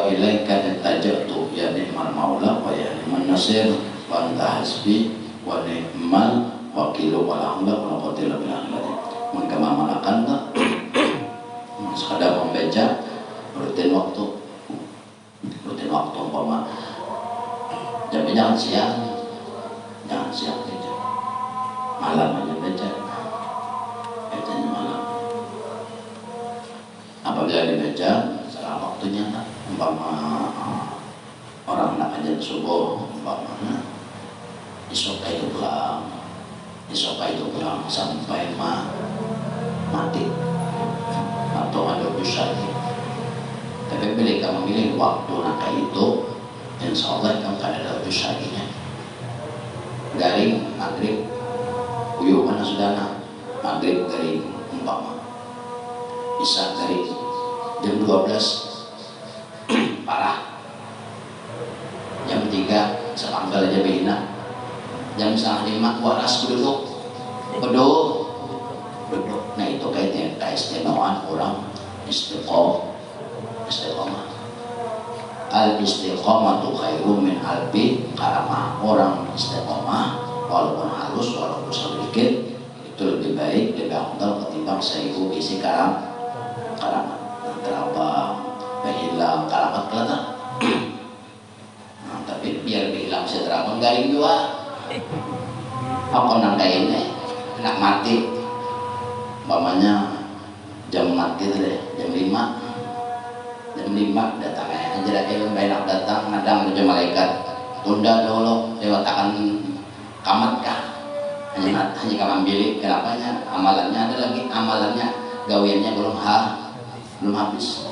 ilaika tajatu ya ni'mal maula wa ya ni'man nasir wa anta hasbi wa ni'mal wakilu wa la haula wa la quwwata illa billah. Mun kama malakan ta sekadar membaca rutin waktu umpama tapi jangan siang baca malam aja bacanya malam. Apabila dibaca setelah waktunya umpama orang nak ajan subuh umpamanya isoka itu pulang sampai mati atau ada usaha. Tapi bila kamu memilih waktu naka itu, insya Allah kamu akan ada usahanya. Garing maghrib, uyuh mana sudahna maghrib garing umpama, isya garing jam 12 parah, jam 3 sepanggal aja bina, jam 5 waras beduk. Nah itu kayaknya keistimewaan orang istiqomah. Al-istiqomatu khairum min alfi karamah. Orang istiqomah walaupun halus, walaupun sedikit, itu lebih baik, lebih afdal ketimbang 1000 isi karamah. Terabang, hilang karamat kelihatan. Nah, tapi biar hilang si terabang garing juga. Apa nangka ini nak mati, umpamanya jam mati deh, jam 5 datang aja ilmu enak datang ngadang menuju malaikat, tunda dulu lewatakan kamat kah hanya kaman bilik. Kenapanya amalannya ada lagi, amalannya gawiannya belum habis.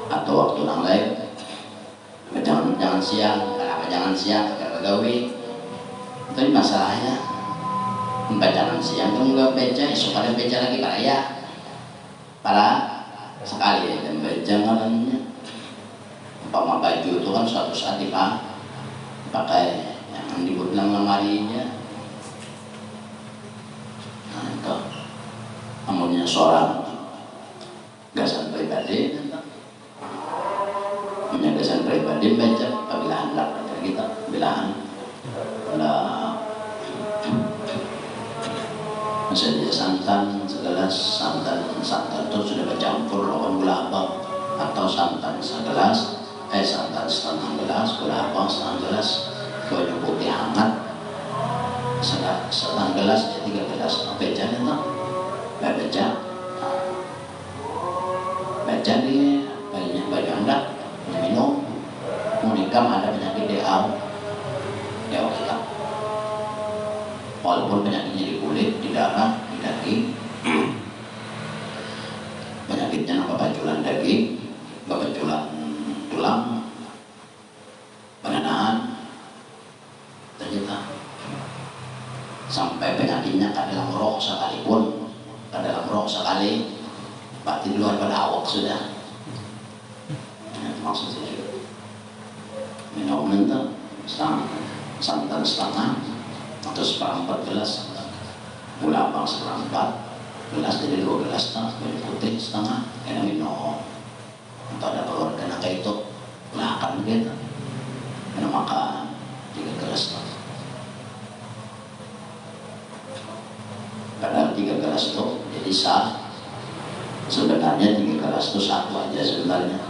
Atau waktu yang lain jangan siang. Kenapa jangan siang? Karena gawi. Tapi masalahnya jangan siang kamu gak beca, esok ada beca lagi para sekali ya, dan jangannya umpama baju itu kan suatu saat dipakai, jangan dibuat lemarinya. Nah itu amunnya seorang gasan pribadi, punya gasan pribadi baca apabila hendak kita bilang misalnya santan segelas, santan itu sudah bercampur lawan gula abang, atau santan segelas, santan setengah gelas, gula abang setengah gelas, bawang putih hangat setengah gelas, 3 gelas. Baca itu baca di baju hendak minum, menikam ada penyakit DAO kita. Walaupun penyakitnya di kulit, di darah, di daging, penyakitnya babaculan daging, babaculan tulang, penanahan, ternyata sampai penyakitnya ke dalam roh sekalipun, berarti di luar pada awak sudah. Maksudnya minum mentah santan setengah atau 1/4 gelas, gula abang 1/4 gelas, jadi 2 gelas bawang putih setengah, kena minum. Atau ada keluarga nak itu makan gitu, kena makan 3 gelas. Padahal 3 gelas itu jadi sah. Sebenarnya 3 gelas itu 1 aja sebenarnya.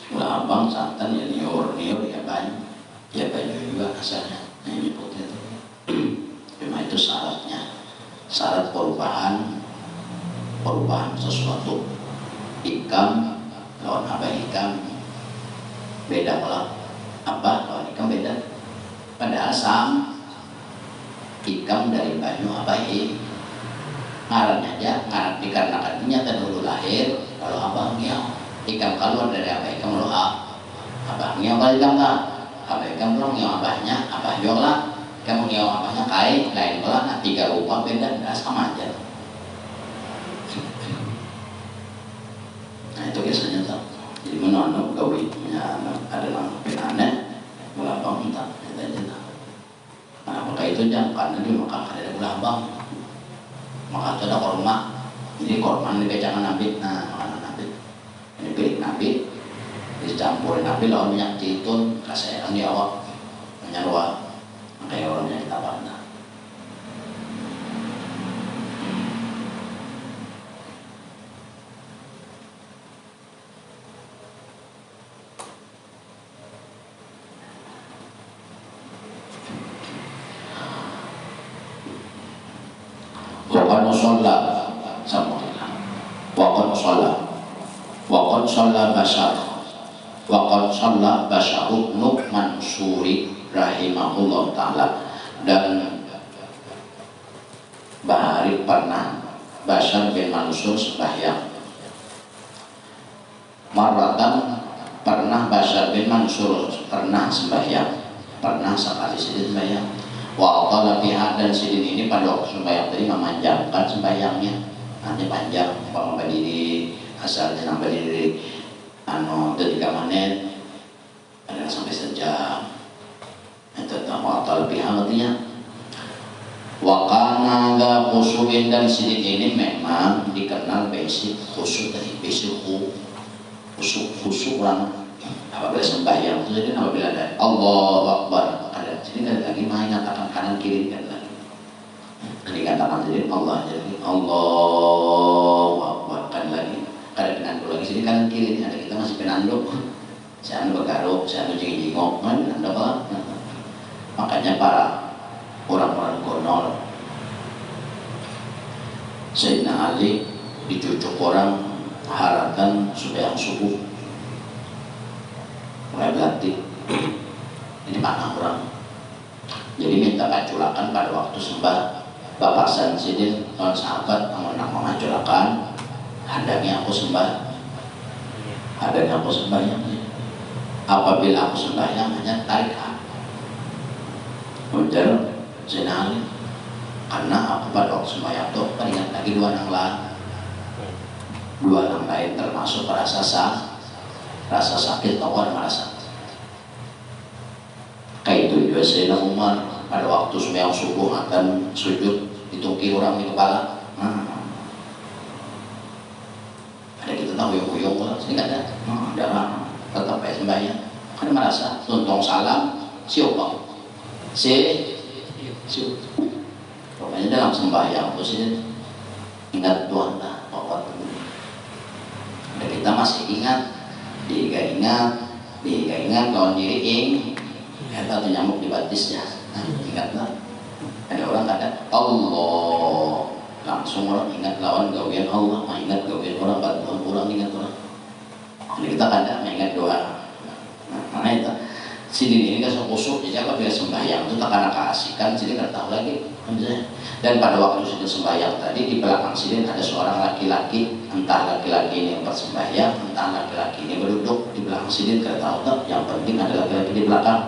Gula abang santan ya niur ya banyak. Ya banyak juga asalnya yang putih itu. Cuma itu syarat perubahan sesuatu. Ikam lawan ikam beda, kalau lawan ikam beda, padahal ikam dari banyu abai ngaran aja ngaran dikarenakan nyata dulu lahir kalau abangnya ikam keluar dari abai ikam lo abangnya kalau ikam lah abai ikam lo nyawa abahnya abah jola kamu nyawa abahnya kai lain pula nah 3 rupa beda sama aja. Nah itu kisahnya tak. Jadi menonton gawinya ada nama penane Bulabang tak itu aja tak. Nah maka itu jangan karena dia maka ada Bulabang maka itu ada korma. Jadi korma ini jangan nabi. Nah makanan nabi ini pilih nabi dicampurin nabi lawan minyak zaitun kasih di awak menyerwa kayak orangnya kita pandang. Sholat sama wakon sholat bashar wakon sholat basharut Nu'man Suri rahimahullah ta'ala dan Bahari pernah Bashar bin Mansur sembahyang maratan pernah Bashar bin Mansur pernah sembahyang pernah sekali sedikit sembahyang wa qala biha dan sidin ini pada waktu sembahyang tadi memanjangkan sembahyangnya nanti panjang umpama berdiri asalnya sampai berdiri 3 menit ada sampai sejam itu wa qala biha artinya wa kana la khusyuin dan sidin ini memang dikenal basic khusyuk dari basic khusyuk orang apabila sembahyang itu jadi apabila ada Allahu Akbar ada jadi ada lagi main katakan kanan kiri kan lagi dikatakan jadi Allah jadi Allahu Akbar kan lagi kada penanduk lagi jadi kanan kiri ada kita masih penanduk saya bergaruk saya jingok kan anda apa makanya para orang-orang gonol Sayyidina Ali dicucuk orang haratan supaya subuh mulai berarti ini mana orang jadi minta paculakan pada waktu sembah Bapak Sansidin non sahabat mengenang mengaculakan handangnya aku sembah handangnya aku sembahyang apabila aku sembahyang hanya tarik ujar senali karena aku pada waktu sembahyang itu teringat lagi 2 nang lain termasuk rasa sakit tawar merasa kayak itu juga Sayyidina Umar pada waktu sembahyang subuh akan sujud ditungki orang di kepala ada kita tahu yang sini ada darah tetap kayak sembahyang kan merasa tuntung salam siapa pokoknya dalam sembahyang itu sih ingat Tuhan lah pokoknya dan kita masih ingat dia ingat kawan diri kata tuh nyamuk di batisnya ingatlah ada orang kata Allah langsung orang ingat lawan gawian Allah ingat gawian orang bantuan orang ingat orang jadi kita kadang mengingat doa mana itu sidin ini kan khusyuk jadi apa bila sembahyang itu tak akan keasikan sidin nggak tahu lagi dan pada waktu sidin sembahyang tadi di belakang sidin ada seorang laki-laki entah laki-laki ini yang bersembahyang entah laki-laki ini berduduk di belakang sidin nggak tahu tak yang penting ada laki-laki di belakang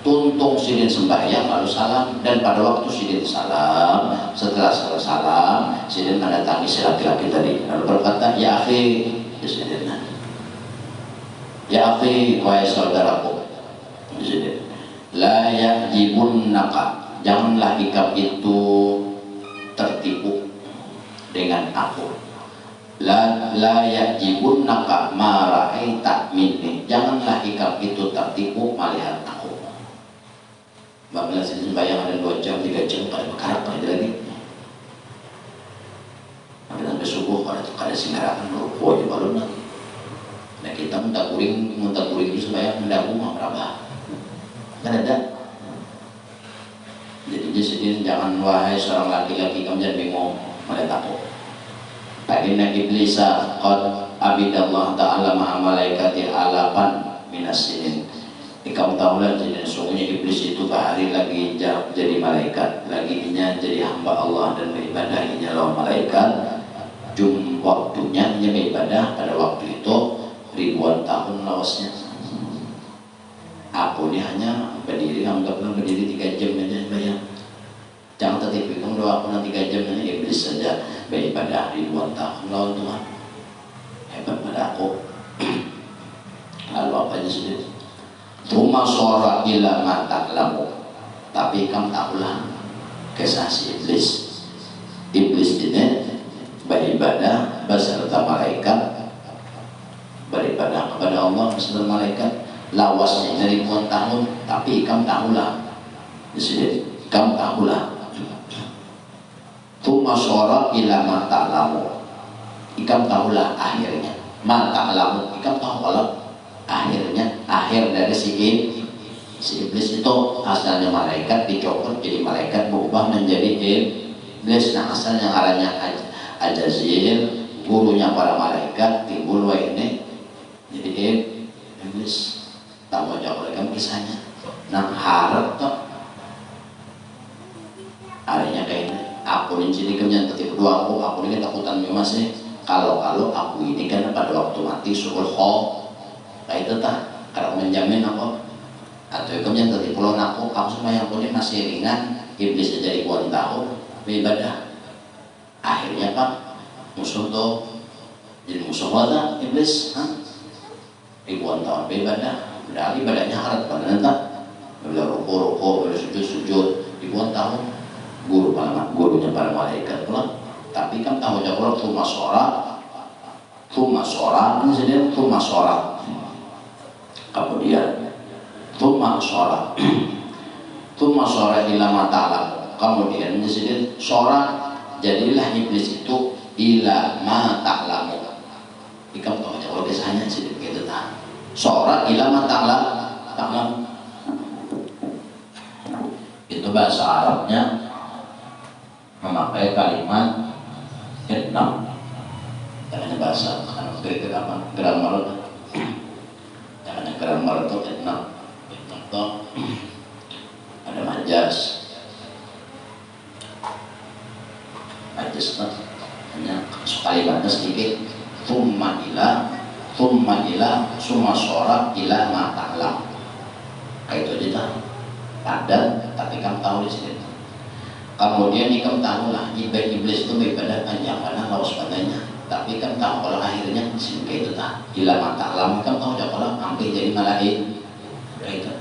tuntung sidin sembahyang lalu salam dan pada waktu sidin salam setelah salam sidin mendatangi si laki-laki tadi lalu berkata ya akhi sidin ya akhi wahai saudaraku la ya'jibunnaka janganlah ikam itu tertipu dengan aku la ya'jibunnaka ma ra'aita minni janganlah ikam itu tertipu melihat aku apabila sembahyang ada 2 jam 3 jam pada berkarat pada lagi sampai subuh pada singarakan rukuk di balon lagi nah kita minta kuring itu sembahyang mendaku mah berapa kan ada jadi disini jangan wahai seorang laki-laki kamu jangan bingung melihat aku Inna iblisa qad abidallah ta'ala ma'a malaikati alapan minas sinin Kamu tahu lah, jadi sungguhnya iblis itu hari lagi jadi malaikat, lagi jadi hamba Allah dan beribadahnya lawan malaikat. Waktunya beribadah pada waktu itu ribuan tahun lawasnya. Aku ini hanya berdiri, anggaplah berdiri 3 jam aja, bayang. Jangan tertipu, kamu doa aku 3 jam aja. Iblis saja beribadah ribuan tahun lawan Tuhan. Hebat pada aku. Lalu apa aja sendiri? Tuma sora ila mata lamu. Tapi kamu tahulah kisah si iblis. Iblis ini beribadah beserta malaikat, beribadah kepada Allah beserta malaikat. Lawasnya ribuan tahun. Tapi kamu tahulah di sini, kamu tahulah. Tuma sora ila mata lamu. Kamu tahulah akhirnya. Mata lamu. Kamu tahu kalau akhirnya, akhir dari si iblis itu asalnya malaikat dicopot jadi malaikat, berubah menjadi iblis. Nah asalnya arahnya Ajazil, gurunya para malaikat, timbul ini jadi iblis. Tahu aja oleh kamu kisahnya. Nah harap toh arahnya kayak ini. Aku ini jadi kemudian tertipu dua aku ini takutan masih kalau aku ini kan pada waktu mati suruh kayak itu tak, kalau menjamin apa atau kemudian tadi pulau aku sembahyang pun masih ringan, iblis jadi ribuan tahun beribadah. Akhirnya pak musuh tuh jadi musuh wala iblis, ribuan tahun beribadah, udah ibadahnya harap pada nanti bila ruko bila sujud ribuan tahun, gurunya para malaikat pula. Tapi kan tahu aja kalau tuma sora ini sendiri tuma sora. Kemudian tuma sora ilama ta'ala. Kemudian disini sora jadilah iblis itu ilama ta'lamu. Kamu tahu aja kalau kisahnya sih begitu tak. Sora ilama ta'lamu. Itu bahasa Arabnya memakai kalimat enam. Jangan bahasa grammar. Grammar itu enam itu ada majas hanya kalimatnya sedikit. Thumma ila summa sora ila ma ta'lam. Kayak itu aja padat, tapi kamu tahu di sini. Kemudian kamu tahu lah iblis itu beribadah panjang karena lawas padanya. Tapi kan tahu kalau akhirnya kayak itu tak ila ma ta'lam. Kamu tahu aja kalau hampir jadi malaikat. Kayak itu.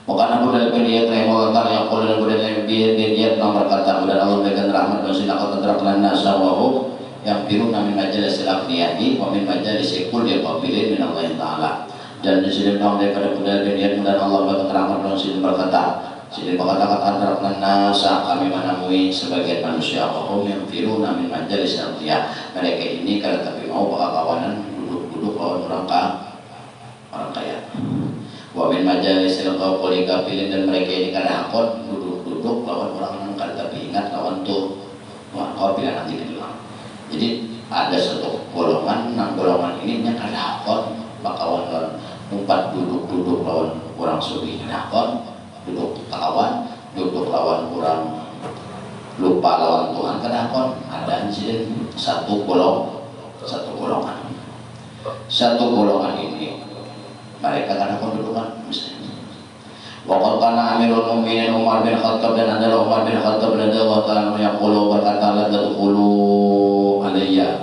Bukan aku dari pendiat yang mengatakan yang kau dan budaya yang biar nomor kata dan Allah berikan rahmat dan silakan terangkan nasa wahum yang biru namin majalis silafiyati wa min majalis ikul dia qabilin min Allah Ta'ala. Dan di sini tahun daripada budaya pendiat dan Allah berikan rahmat dan silakan berkata sini berkata-kata terangkan nasa kami menemui sebagian manusia wahum yang biru namin majalis silafiyah. Mereka ini kalau tapi mau kawanan duduk-duduk lawan orang kaya. Wamin majalis al-qawli kafilin, dan mereka ini karena akod duduk-duduk lawan orang yang tapi ingat lawan tuh kau bila nanti kedua. Jadi ada satu golongan, golongan ini nya karena akod bakawan lawan umpat duduk-duduk lawan orang sugi akod duduk lawan orang lupa lawan Tuhan karena akod. Ada insiden satu golongan ini mereka karena kedudukan misalnya. Waqad kana Amirul Mukminin Umar bin Khattab, dan adalah Umar bin Khattab radhiyallahu ta'ala yaqulu berkata la tadkhulu alayya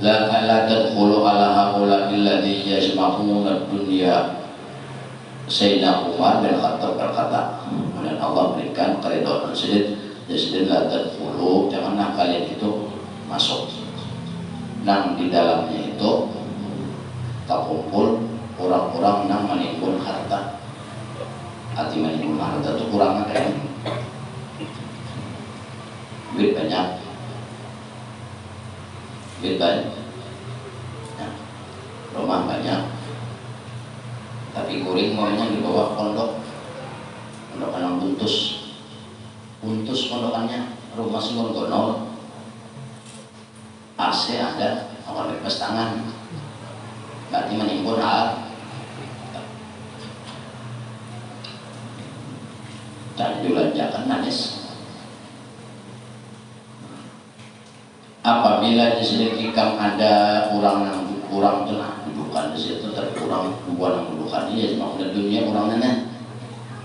la tadkhulu ala haula alladhi yajma'una ad-dunya. Sayyidina Umar bin Khattab berkata, dan Allah berikan keridhaan jadi la tadkhulu, janganlah kalian itu masuk. Nang di dalamnya itu terkumpul orang-orang yang menimbun harta. Arti menimbun harta itu kurang ada yang duit banyak ya, rumah banyak, tapi kuring maunya di bawah pondokan buntus pondokannya, rumah semua gonol, AC ada, awal bebas tangan, dan dibelanjakan nangis. Apabila di sini ikam ada kurang telah dudukan di situ, tapi kurang dua yang dudukan dia cuma udah dunia kurang nenek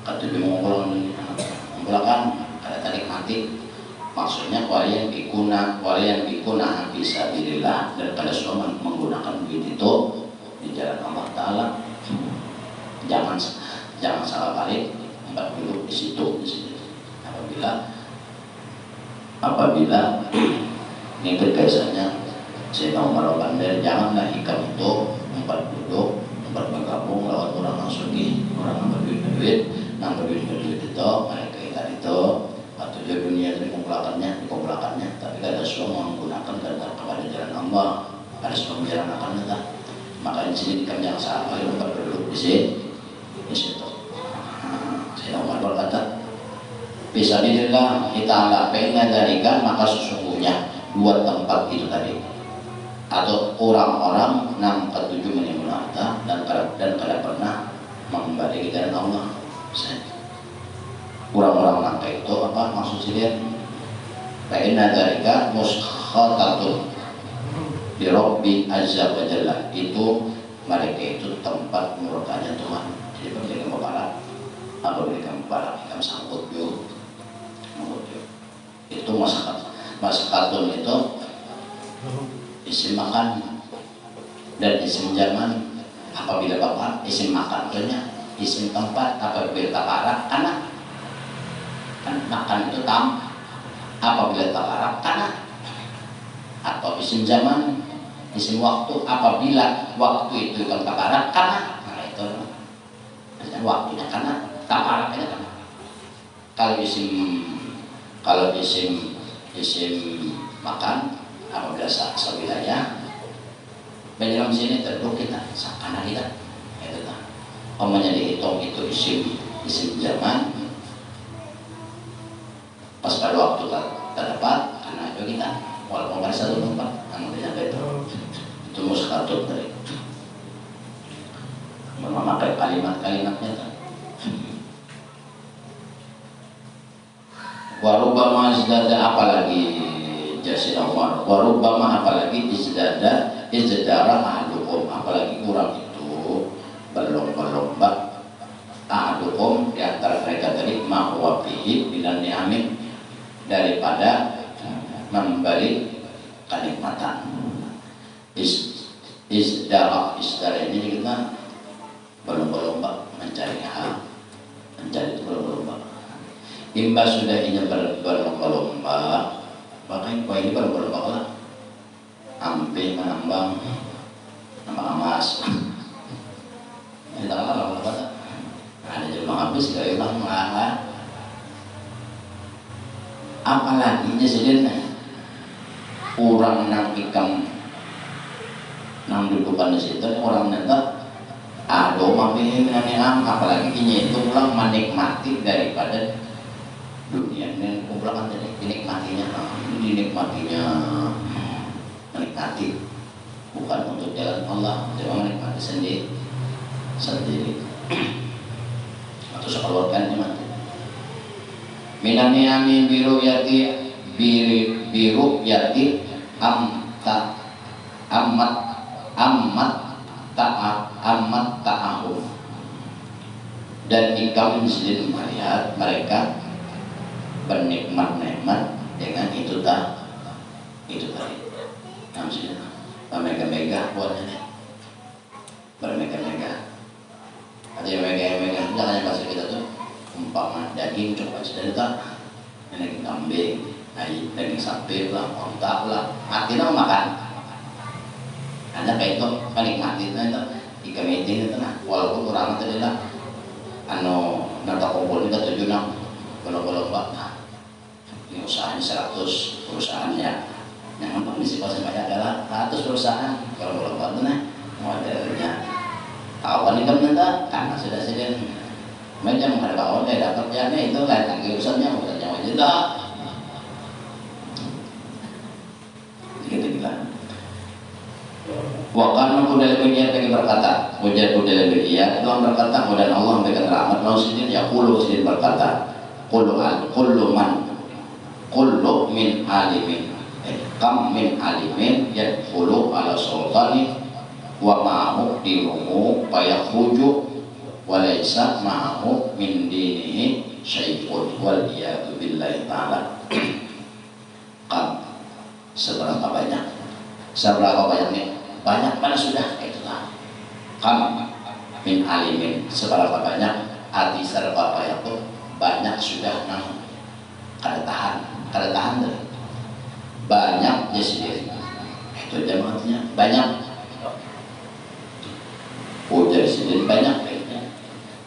kata dia mau kurang belakang ada tarik mati maksudnya walian bikuna bisa bilillah daripada semua menggunakan duit itu di jalan Allah Taala. Jangan salah balik tempat duduk di situ. Apabila ini berkaitannya Sayyidina Umar Bandar, janganlah hikam itu tempat duduk, tempat bergabung lawan orang yang sugih, orang yang berduit, itu mereka itu atau di dunia itu dikumpulkannya, tapi kada semua menggunakan kepada jalan Allah, ada semua menjalankan itu. Maka di sini hikam yang salah tempat duduk di situ. Sayyidina Umar berkata, bismillah kita anggapnya dari maka sesungguhnya dua tempat itu tadi atau orang-orang yang ketujuh menimbul harta dan kada pernah mengembali ke jalan Allah. Orang-orang langka itu apa maksud dia? Fa'inna dzalika muskhatatun bi Rabbi azza wa jalla, itu mereka itu tempat murkanya Tuhan. Jadi bagi kebarat apabila kamu sangkut yo itu maskatun itu isim makan dan isim zaman. Apabila bapak isim makan tentunya isim tempat, apabila takarak anak kan makan itu tam, apabila takarak anak, atau isim zaman isim waktu apabila waktu itu kan takarak anak. Nah itu waktunya karena takaraknya kan. Kalau isim makan apabila sewilayah dalam sini terduk kita sakana kita itu kan omanya dihitung itu isim zaman pas pada waktu terdapat karena itu kita walaupun pada satu tempat namanya itu muskatut dari memakai kalimat-kalimatnya kan. Warubama izdada apalagi Sayyidina Umar, warubama apalagi izdara ahlukum, apalagi kurang itu berlomba-lomba ahlukum di antara mereka tadi mahwa fihi bilan ni'amin, daripada memberi kenikmatan. Izdara ini kita berlomba-lomba mencari hal, mencari itu berlomba-lomba. Imbas sudah ini berlomba-lomba, makanya kau ini berlomba-lomba lah. Ambil menambang emas. Ini tak apa kata. Ada jemaah habis gaya ulang malah. Apalagi jadi orang nang ikam nang dudukan di situ orang nanti aduh mampir menaniam, apalagi ini itu ulang menikmati daripada dunia ini kumpulan tadi dinikmatinya menikmati bukan untuk jalan Allah, cuma menikmati sendiri atau sekeluarganya mati. Minani ami biru yati amat ta'ahum, dan ikam sendiri melihat mereka bernikmat-nikmat dengan itu tadi namanya bermega-mega buatnya bermega-mega ada yang mega-mega jangan bahasa kita tuh umpama daging coba cerita daging kambing, daging sapi lah, ontak lah, artinya makan ada kayak itu menikmati itu ikan meeting itu nah walaupun orang tadi lah nata kumpul kita 7 kalau ini usahanya 100 perusahaannya yang memang misi pasien banyak adalah 100 perusahaan kalau itu nah modelnya kawan ini kan karena sudah macam ada kawan dapat kerjanya itu lain lagi urusannya wajib gitu Wakan budaya beliau lagi berkata, budaya beliau Tuhan berkata, dan Allah memberikan rahmat. Lalu sendiri ya puluh sendiri berkata, kullu min alimin kam min alimin yadkhulu ala sultani wa ma'ahu dinuhu fayakhruju wa laysa ma'ahu min dinihi syai'un wal iyadu billahi ta'ala. Kam seberapa banyak nih? Banyak mana sudah itulah. Kam min alimin seberapa banyak arti seberapa itu banyak sudah nang kada tahan dari banyak dia sendiri itu dia maksudnya banyak dari sendiri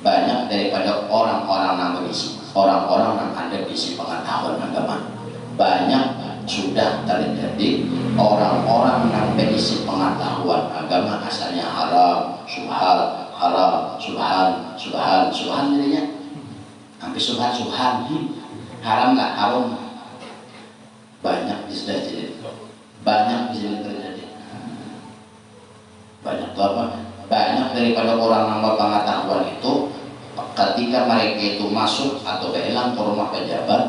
banyak daripada orang-orang yang berisi orang-orang yang ada isi pengetahuan agama banyak sudah terjadi orang-orang yang berisi pengetahuan agama asalnya haram subhan jadinya hampir subhan haram nggak haram banyak sudah jadi banyak di sini terjadi banyak itu apa banyak daripada orang yang berpengetahuan itu ketika mereka itu masuk atau beelang ke rumah pejabat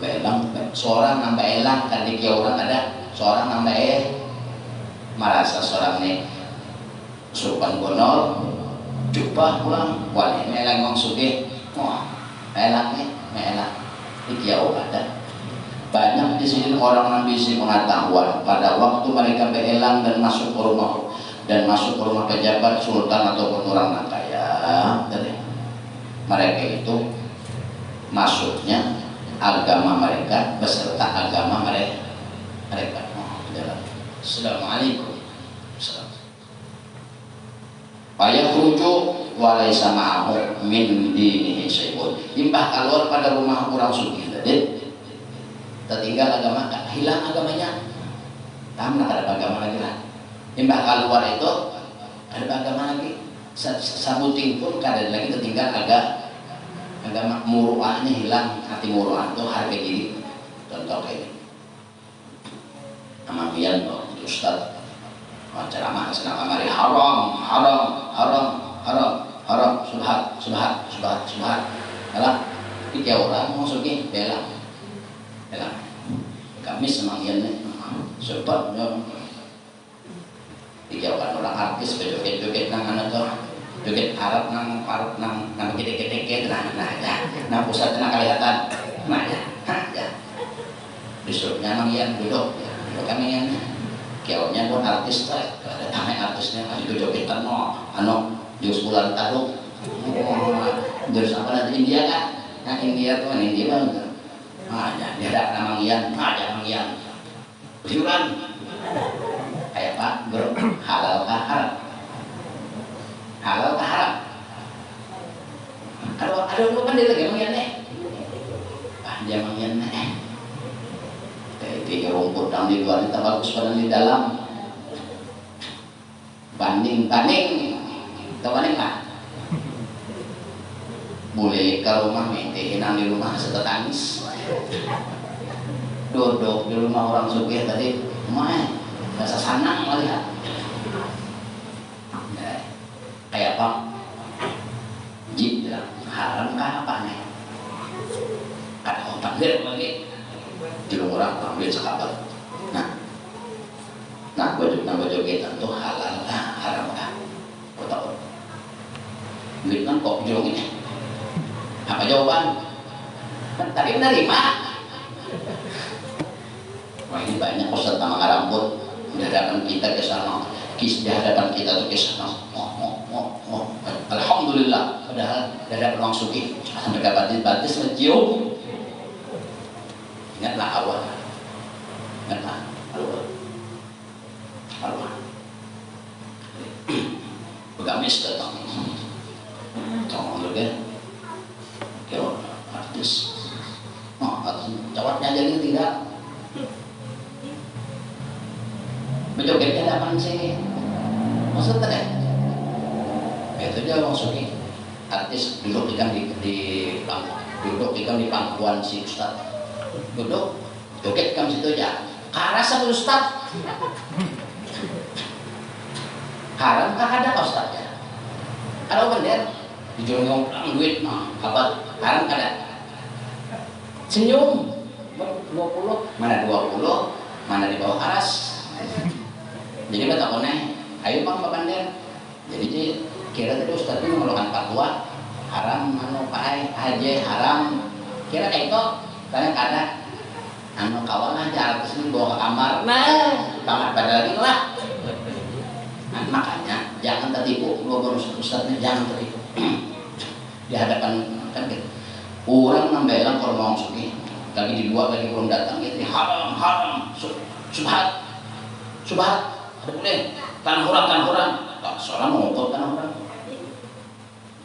beelang seorang nambah elang ketika orang ada seorang nambah merasa seorang nih supan gonol jubah pulang wali melang wong sugih elang jauh ada banyak di sini orang yang bisa pengetahuan pada waktu mereka beelang dan masuk ke rumah pejabat sultan ataupun orang yang kaya mereka itu masuknya agama mereka beserta agama mereka Assalamualaikum fayakhruju wa laysa ma'ahu min dinihi syai'un imbah keluar pada rumah orang sugih tadi tertinggal agama hilang agamanya tamna ada agama lagi lah imbah keluar itu ada agama lagi sabuting pun kada lagi tertinggal agama muruahnya hilang hati muruah itu harga diri contoh kayak ini amamian itu ustaz ceramah senang kamari haram subhat kalah tiga orang mau suki belang kami semangiannya sebab tiga orang artis joget nang anak tuh joget Arab nang gede-gede nah pusat nang kelihatan ya disuruhnya mangian duduk kami yang kiaunya pun artis teh ada tangan artisnya itu jogetan jus bulan tahun jus apa nanti India kan nah India tuh India banget dia ada mangian liuran kayak Pak Bro halal kah haram ada lupa dia lagi mangian dia mangian kayak rumput yang di luar itu bagus pada di dalam banding lah boleh ke rumah mintiin di rumah setetangis duduk di rumah orang sugih tadi rasa senang melihat kayak apa jip bilang haram kah apa nih kata otak dia lagi di orang ambil sekabat nah baju kita tuh halal kah haram kah kau tahu duit kan kok jauh ini apa jawaban kan tadi menerima wah ini banyak ustaz nama rambut di hadapan kita ke sana di hadapan kita tuh ke sana alhamdulillah padahal ada peluang suki sampai batis mencium ingatlah awal begamis datang tolong dulu kan artis cawatnya jadi tidak menjogetnya dapat sih maksudnya deh itu dia orang suki artis duduk di pangkuan si ustad duduk joget kam situ aja karasa ustad haram kah ada ustadnya ada bener dijual ngomong duit apa haram kada senyum 20 mana 20 mana di bawah aras. Jadi bata koneh ayo bang babander. Jadi kira tadi ustaz itu mengeluarkan fatwa haram anu pakai aja haram kira kayak itu tanya kada anu kawan aja harus bawa ke kamar kamar pada lagi lah. Nah, makanya jangan tertipu lu ustaznya jangan tertipu di hadapan kan gitu. Orang membela korban suki lagi di luar lagi belum datang gitu haram subhat ada boleh tanah orang tak seorang mengukur tanah orang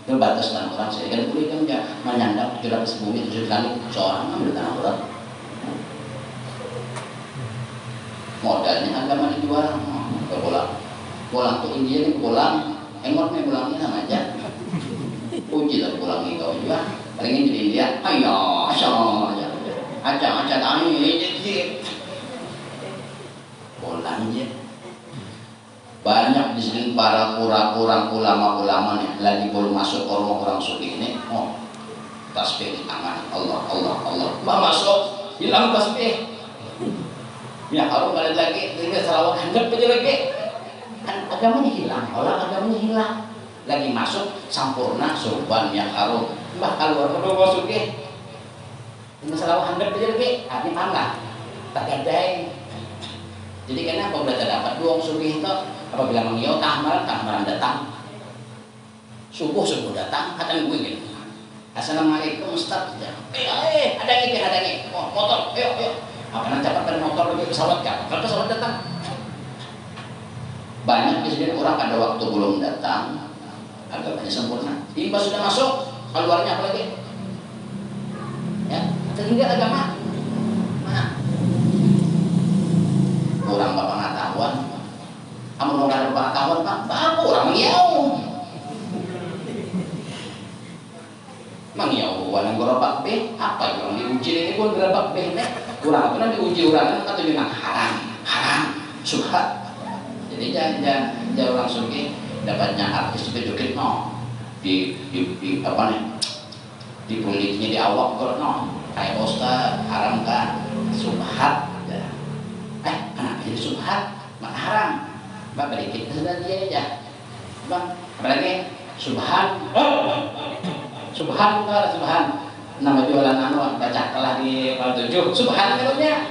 itu batas tanah orang saya kan boleh kan ya menyandang 700 bumi 7 langit seorang ambil tanah orang modalnya agama dijual pulang tuh India ini pulang engotnya pulangnya sama aja puji lah pulangnya kau juga palingin jadi India ayo acang tani jadi pulang aja banyak di sini para kurang ulama nih lagi belum masuk orang suki ini tasbih di tangan Allah mbak masuk hilang tasbih ya kalau balik lagi ini salawat handap aja lagi kan agamanya hilang orang agamanya hilang lagi masuk sampurna surban yang harum mbak keluar masuk ini salawat handap aja lagi ini panglah tak gadai. Jadi kenapa udah terdapat dua suki itu apabila mengiau tahmaran datang subuh datang kadang gue gitu assalamualaikum ustaz ada ini motor ayo apa nanti dapat motor lagi pesawat kan kalau pesawat datang banyak di sini orang pada waktu belum datang agamanya sempurna ini sudah masuk keluarnya apa lagi ya terhingga agama orang bapak pengetahuan kamu mau ada pengetahuan pak bapak orang mengiau walang gerobak B apa yang diuji ini pun gerobak B kurang pernah diuji orang atau memang haram subhat. Jadi jangan orang suki dapatnya artis joget di apa nih di kulitnya di awak kok kayak ustaz haram kan subhat. Kenapa jadi subhat? Mak haram. Mbak berikin sudah dia aja. Bang, berarti subhan. Subhan. Nama jualan anu baca kelah di Pal 7. Subhan menurutnya.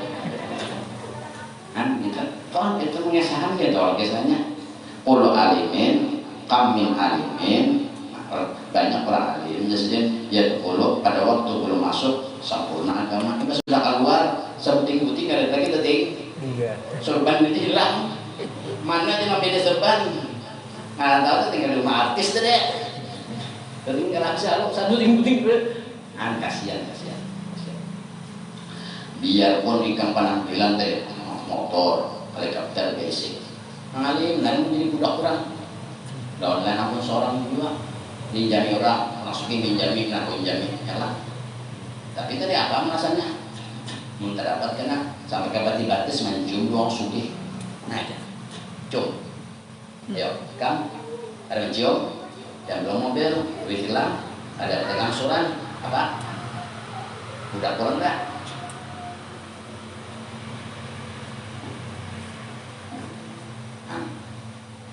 Kan gitu. Toh itu mengesahan gitu kisahnya. Ulu alimin, kamin alimin. Banyak orang alim jadi ya ulu pada waktu belum masuk sempurna agama. Kita sudah keluar sebuting-buting ada lagi detik. Sorban itu hilang mana aja beda sorban nggak tahu tuh tinggal di rumah artis tuh deh jadi nggak bisa satu ting kasihan biarpun ikan penampilan teh motor helikopter basic ngalim lain menjadi budak kurang daun lain aku seorang juga pinjami orang masukin pinjami ya lah tapi tadi apa rasanya terdapat kena sampai ke batis mencium doang sugih nah aja cium ayo kam ada mencium yang belum mobil duit hilang ada pegang suran apa udah kurang enggak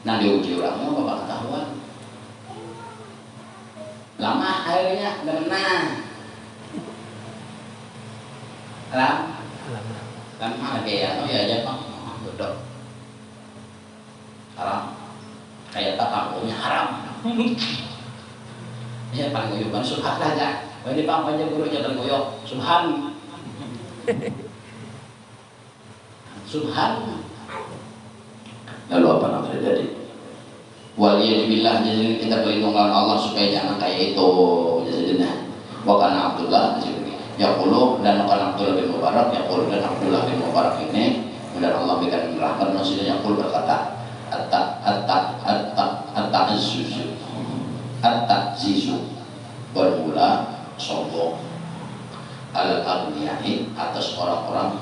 nah diuji orangnya bapak ketahuan lama akhirnya udah menang lama kayak ya aja pak duduk haram kayak tak kampungnya haram ya paling goyok subhan aja ini pak aja guru aja paling goyok subhan lalu apa yang terjadi waliyadzubillah jadi kita berlindungan Allah supaya jangan kayak itu jadinya wakana Abdullah yaqulu dan Abdullah bin Mubarak yaqulu dan Abdullah bin Mubarak ini dan Allah berikan rahmat maksudnya yaqul berkata at-ta'zizu bermula sombong al-aghniyai atas orang-orang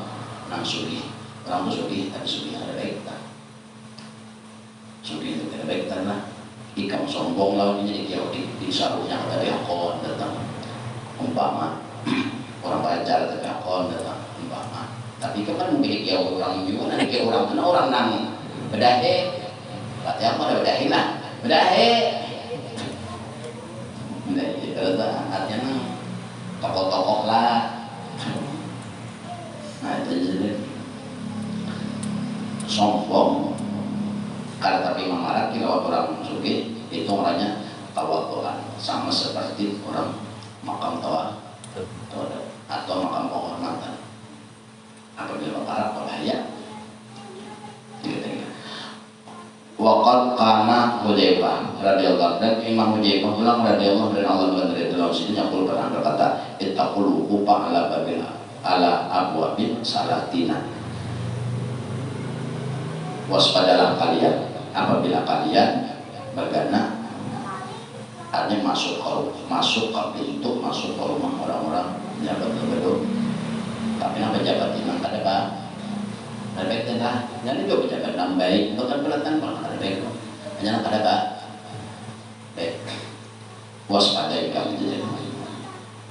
yang sugih orang itu sugih tapi sugih ada baik tak sugih itu ada baik karena ikan sombong lawannya jadi dia di sarungnya ada bekon datang umpama orang pacar tapi akon datang umpama. Tapi kan mungkin dia orang juga nanti kayak orang nang bedahe, berarti apa ada bedahe lah, bedahe. Nah, kalau tak artinya tokoh-tokoh lah. Nah itu jadi sombong. Karena tapi memarah kalau orang suki itu orangnya tawaduan, sama seperti orang makam tawa atau makam penghormatan. Apabila memarah bahaya. Waqad kana Hudzaifah radhiyallahu anhu, Imam Hudzaifah bilang radhiyallahu anhu, Allah dari dalam sini yang pernah berkata, ittaqul wuqufa ala babil ala abwabil salatina. Waspadalah kalian apabila kalian bergana, artinya masuk ke pintu, masuk ke rumah orang-orang jabat gedung. Tapi nama jabat ini ada apa? Ada baik tentang, jadi juga pejabat yang baik, itu kan kelihatan kalau ada baik, hanya ada apa? Baik. Waspadai kamu jadi.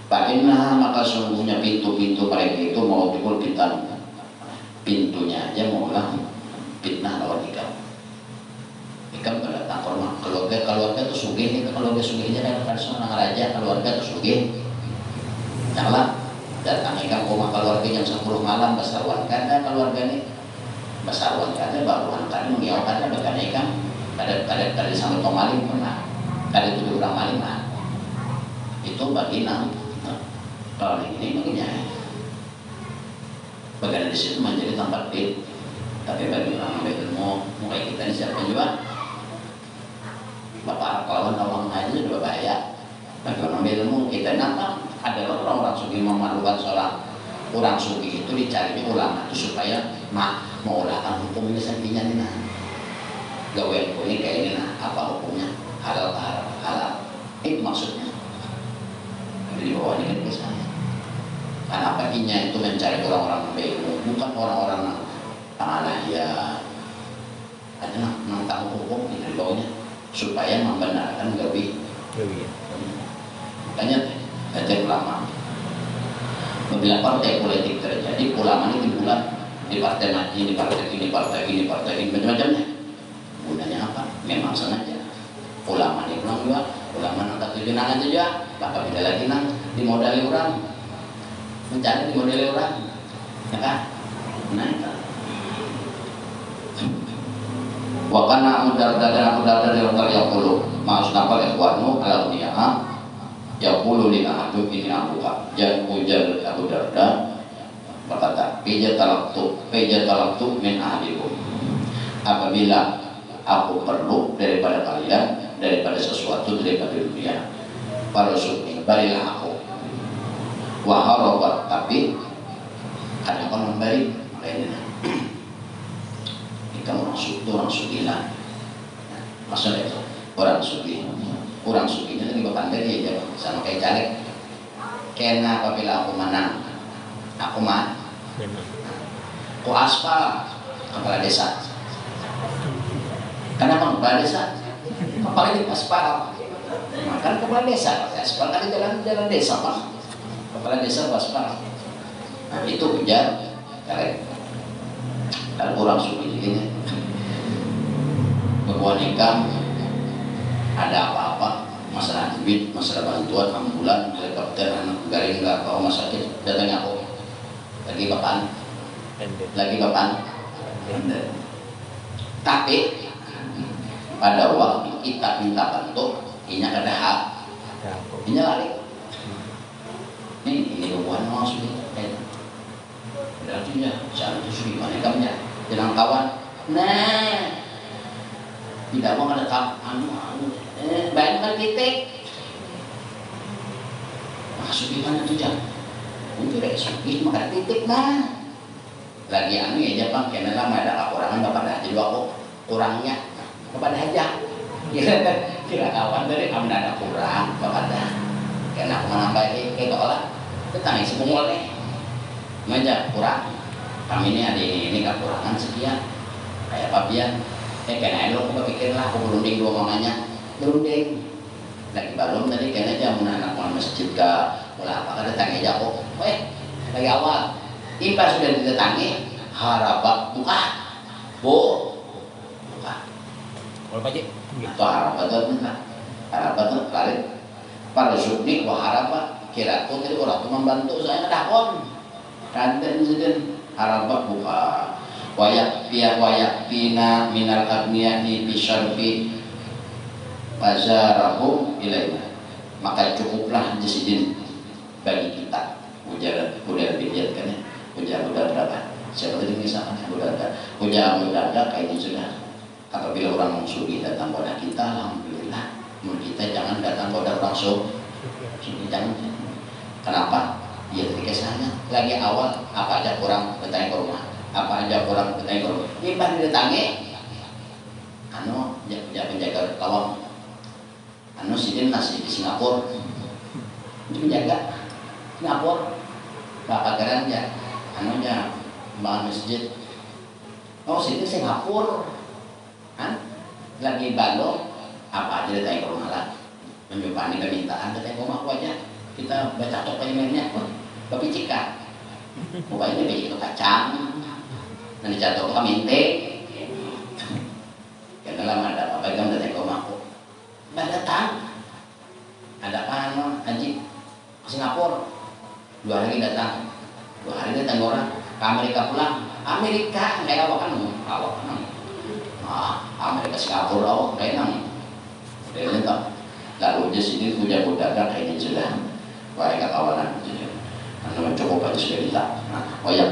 Pakailah maka sungguhnya pintu-pintu mereka itu mau dikulpitan, pintunya aja maulah fitnah lawan ikam. Ikam pada takor mah keluarga itu sugih, keluarga sugihnya kan seorang raja, keluarga itu sugih. Janganlah datang ikam rumah keluarga jam 10 malam besarwan karena keluarga ini besarwan karena baruan karena mengiaukannya bahkan ikam pada sama tomaling pernah, kada 7 orang maling lah. Itu bagi nang kalau ini baginya bagian di situ menjadi tempat fit. Tapi bagi orang yang ilmu mulai kita ini siapa juga bapak kawan awang aja juga bahaya. Bagi orang ilmu kita nampak adalah orang-orang sugi memalukan sholat. Orang sugi itu dicari ulama itu supaya mengolahkan hukum ini sentinya nih nah. Gawe ini kayak ini nah, apa hukumnya halal halal itu maksudnya. Jadi bahwa ini ke sana. Karena paginya itu mencari orang-orang berilmu, bukan orang-orang yang ya adalah tahu hukum ini bawahnya supaya membenarkan gawi. Makanya baca ulama. Bila partai politik terjadi, ulama ini dibulat di partai ini, di partai ini, partai ini, partai ini, macam-macamnya. Gunanya apa? Memang sengaja. Ulama ini pulang juga, ulama nak tujuan aja juga, bakal beda lagi nang dimodali orang, mencari dimodali orang, ya kan? Nah itu. Wakana Abu Darda dan Abu Darda dari Rasul yaqulu ma'as nafal ikhwanu ala dunia yaqulu li ahadu ini abuka ujar Abu Darda berkata peja talaktu min ahadikum, apabila aku perlu daripada kalian daripada sesuatu daripada dunia para suki barilah aku waharabat, tapi ada apa memberi lainnya kita orang sugilah maksudnya itu orang suginya lagi berpandai dia sama kayak caleg karena apabila aku menang aku aku aspal kepala desa. Kenapa kepala desa? Kepala di aspal. Makan kepala desa, aspal kan di jalan desa pak. Kepala desa aspal. Nah itu ujar caleg. Kalau orang sugi ini berbuat nikah ada apa-apa masalah duit, masalah bantuan ambulan, helikopter, anak garing nggak ke rumah sakit datangnya aku lagi kapan tapi pada waktu kita minta bantu ini ada hak ini lari ini hubungan maksudnya berarti ya jangan itu gimana kamunya jangan kawan nah tidak mau ada bayangkan titik maksud gimana tuh jangan untuk resukit maka titik nah lagi anu ya Jepang karena lama ada kekurangan kepada haji aku kurangnya kepada aja kira kawan dari kami ada kurang kepada karena aku menambahi kayak olah tetangga semua deh meja kurang kami ini ada ini kekurangan sekian kayak papian karena itu aku pikir lah aku berunding dua mamanya berunding lagi balon tadi kayaknya aja mau anak mau masjid ke ulah apa kada tangi jauh lagi awal impas sudah didatangi harapan buka buka Kalau Pak Cik itu harapan itu harapan itu kali para subni wah harapan kira aku tadi orang tuh membantu saya ngedakon kanten sedin harapan buka wayak pina minal agniyahi bisyarfi bazarahum ilaina maka cukuplah jesidin bagi kita ujar bidit kan ya ujar berapa siapa tadi misalkan ujar kayak ini sudah apabila orang sugih datang pada kita alhamdulillah kita jangan datang pada orang sugih jangan kenapa ya ketika saya lagi awal apa aja kurang bertanya ke rumah apa aja kurang bertanya ke rumah ini pas didatangi penjaga kawang sidin masih di Singapura itu menjaga Singapura bapak garan ya bangun masjid sidin Singapura lagi balong apa aja ditanya ke rumah lah menjumpai permintaan ditanya ke rumah aku aja kita baca tok penyemennya babi cika pokoknya bayi itu kacang dan dicatok ke minte karena lama ada apa yang datang ke rumahku nggak datang ada apa haji ke Singapura 2 hari datang 2 hari datang orang ke Amerika pulang Amerika kayak awak kan Amerika Singapura awak kayak nang lalu aja sini punya budaya kayak ini sudah baik kawanan karena cukup aja sudah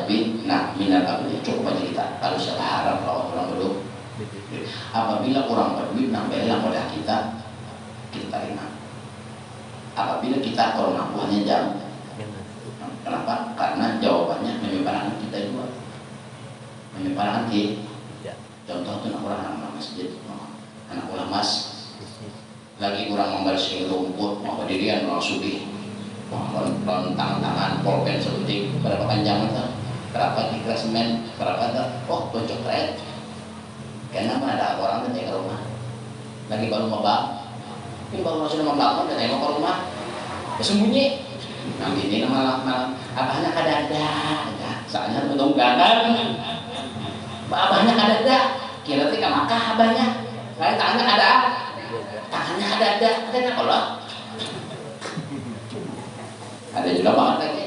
kita minat aku cukup aja kita kalau saya harap orang dulu apabila orang berduit nambah oleh kita terima apabila kita orang mampuannya jauh kenapa? Karena jawabannya menyebarkan kita juga menyebarkan contoh itu anak masjid anak ulama lagi kurang membersihkan rumput mau berdirian orang sugih tangan polpen seperti berapa panjang itu berapa kira semen berapa itu bocok keret kenapa ada orang datang ke rumah lagi baru membangun ini baru sudah membangun dan tengok ke rumah sembunyi nanti ini malam abahnya kadada soalnya untung gagal abahnya kadada kira tika maka abahnya saya tangannya ada kalau ada juga banget lagi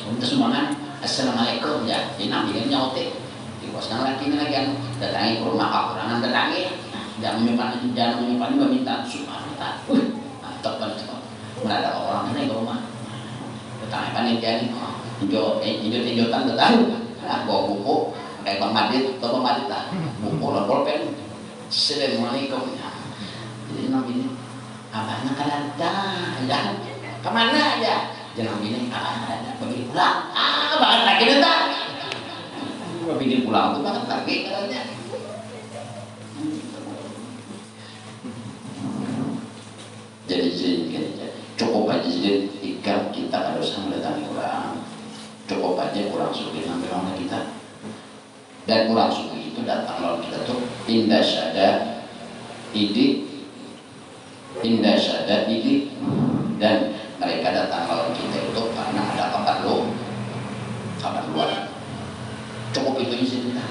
untuk semangat assalamualaikum ya ini namanya nyaute di kos nang lagi ini lagi datangi ke rumah kekurangan datangi jangan menyimpan meminta subhanallah mantap banget ada orang ini ke rumah datangi panitia ini hijau-hijauan datang bawa buku kayak Bang Madit lah buku pulpen assalamualaikum jadi namanya abahnya kan ada kemana aja jangan gini ada pergi pulang banget lagi datang pergi pulang tuh banget lagi katanya jadi cukup aja jadi ikan kita harus mendatangi orang cukup aja kurang suki sampai orang kita dan kurang suki itu datang lawan kita tuh indah syada idi dan mereka datang lawan kita itu karena ada keperluan cukup itu sih kita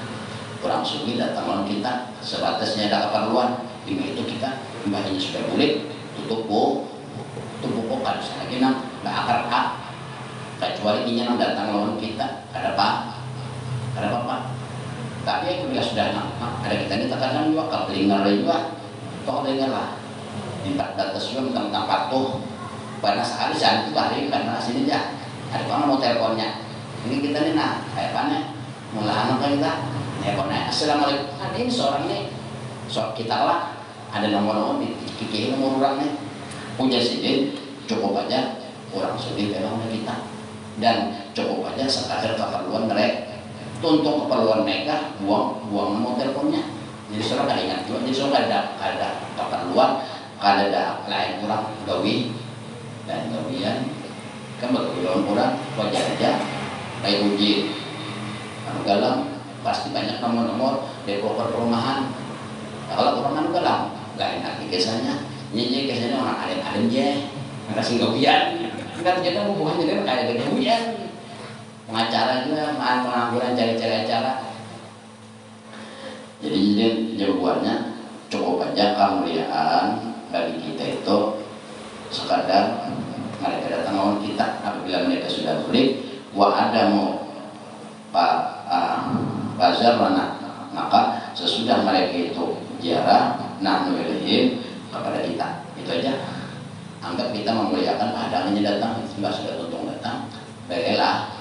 kurang suki datang lawan kita sebatasnya ada keperluan ini itu kita mbahnya sudah boleh tutup buku kan lagi nang nggak akar kecuali ini nang datang lawan kita ada apa tapi apabila sudah ada kita ini terkadang juga kelingar juga toh dengar lah di batas juga tentang patuh karena sekali saat itu hari karena sini aja ada orang mau teleponnya ini kita nih kayak mana mulai anak kita teleponnya assalamualaikum ini seorang nih kita lah ada nomor di kiki nomor orangnya punya sidin cukup aja orang sudah memang kita dan cukup aja sekadar keperluan mereka untuk keperluan mereka buang nomor teleponnya jadi seorang kada ingat juga jadi seorang ada keperluan kada lain kurang gawi dan gawian kan berkeperluan kurang wajar aja kayak uji galang pasti banyak nomor developer perumahan kalau perumahan galang gak enak kisahnya jadi kisahnya orang adem je kasih gawian kan jadi hubungannya kan kayak gawian pengacara juga pengangguran cari-cari acara. Jadi jawabannya cukup aja kemuliaan bagi kita itu sekadar mereka datang lawan kita apabila mereka sudah balik wa ada mau bazar mana maka sesudah mereka itu ziarah nahnu ilaihim kepada kita. Itu aja. Anggap kita memuliakan padangannya datang, sembah sudah tuntung datang, baiklah.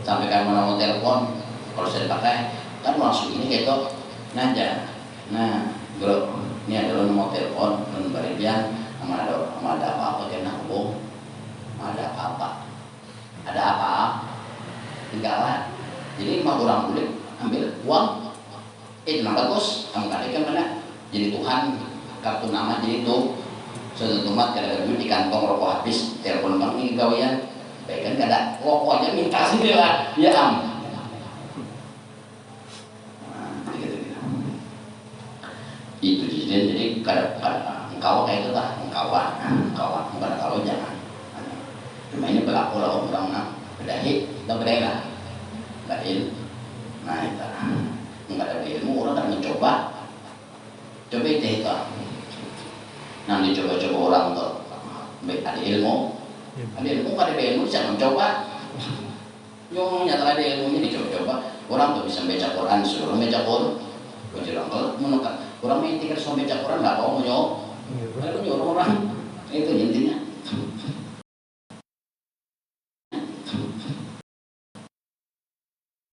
Sampai kamu mau telepon, kalau saya dipakai, kan langsung ini gitu, nanya, nah, bro, ini ada lo mau telepon, lo baridian, sama ada apa-apa kena hubung, ada apa-apa, tinggalan. Jadi mau orang boleh ambil uang, nampak bos, kamu kalikan mana? Jadi Tuhan, kartu nama jadi itu. Suatu umat kadang-kadang di kantong rokok habis telepon bang ini gawean baik kan gak ada rokoknya minta sih lah ya itu jadi kadang engkau kayak itu lah engkau bukan kalau jangan cuma ini berlaku lah orang berdahi atau berdaerah badil nah itu nggak ada ilmu orang akan mencoba itu nah dicoba-coba orang tuh ada ilmu ada ilmu bisa mencoba yang nyata ada ilmunya dicoba-coba orang tuh bisa baca Quran suruh baca Quran kalau menekan orang main tinggal suruh baca Quran nggak mau nyuruh orang itu intinya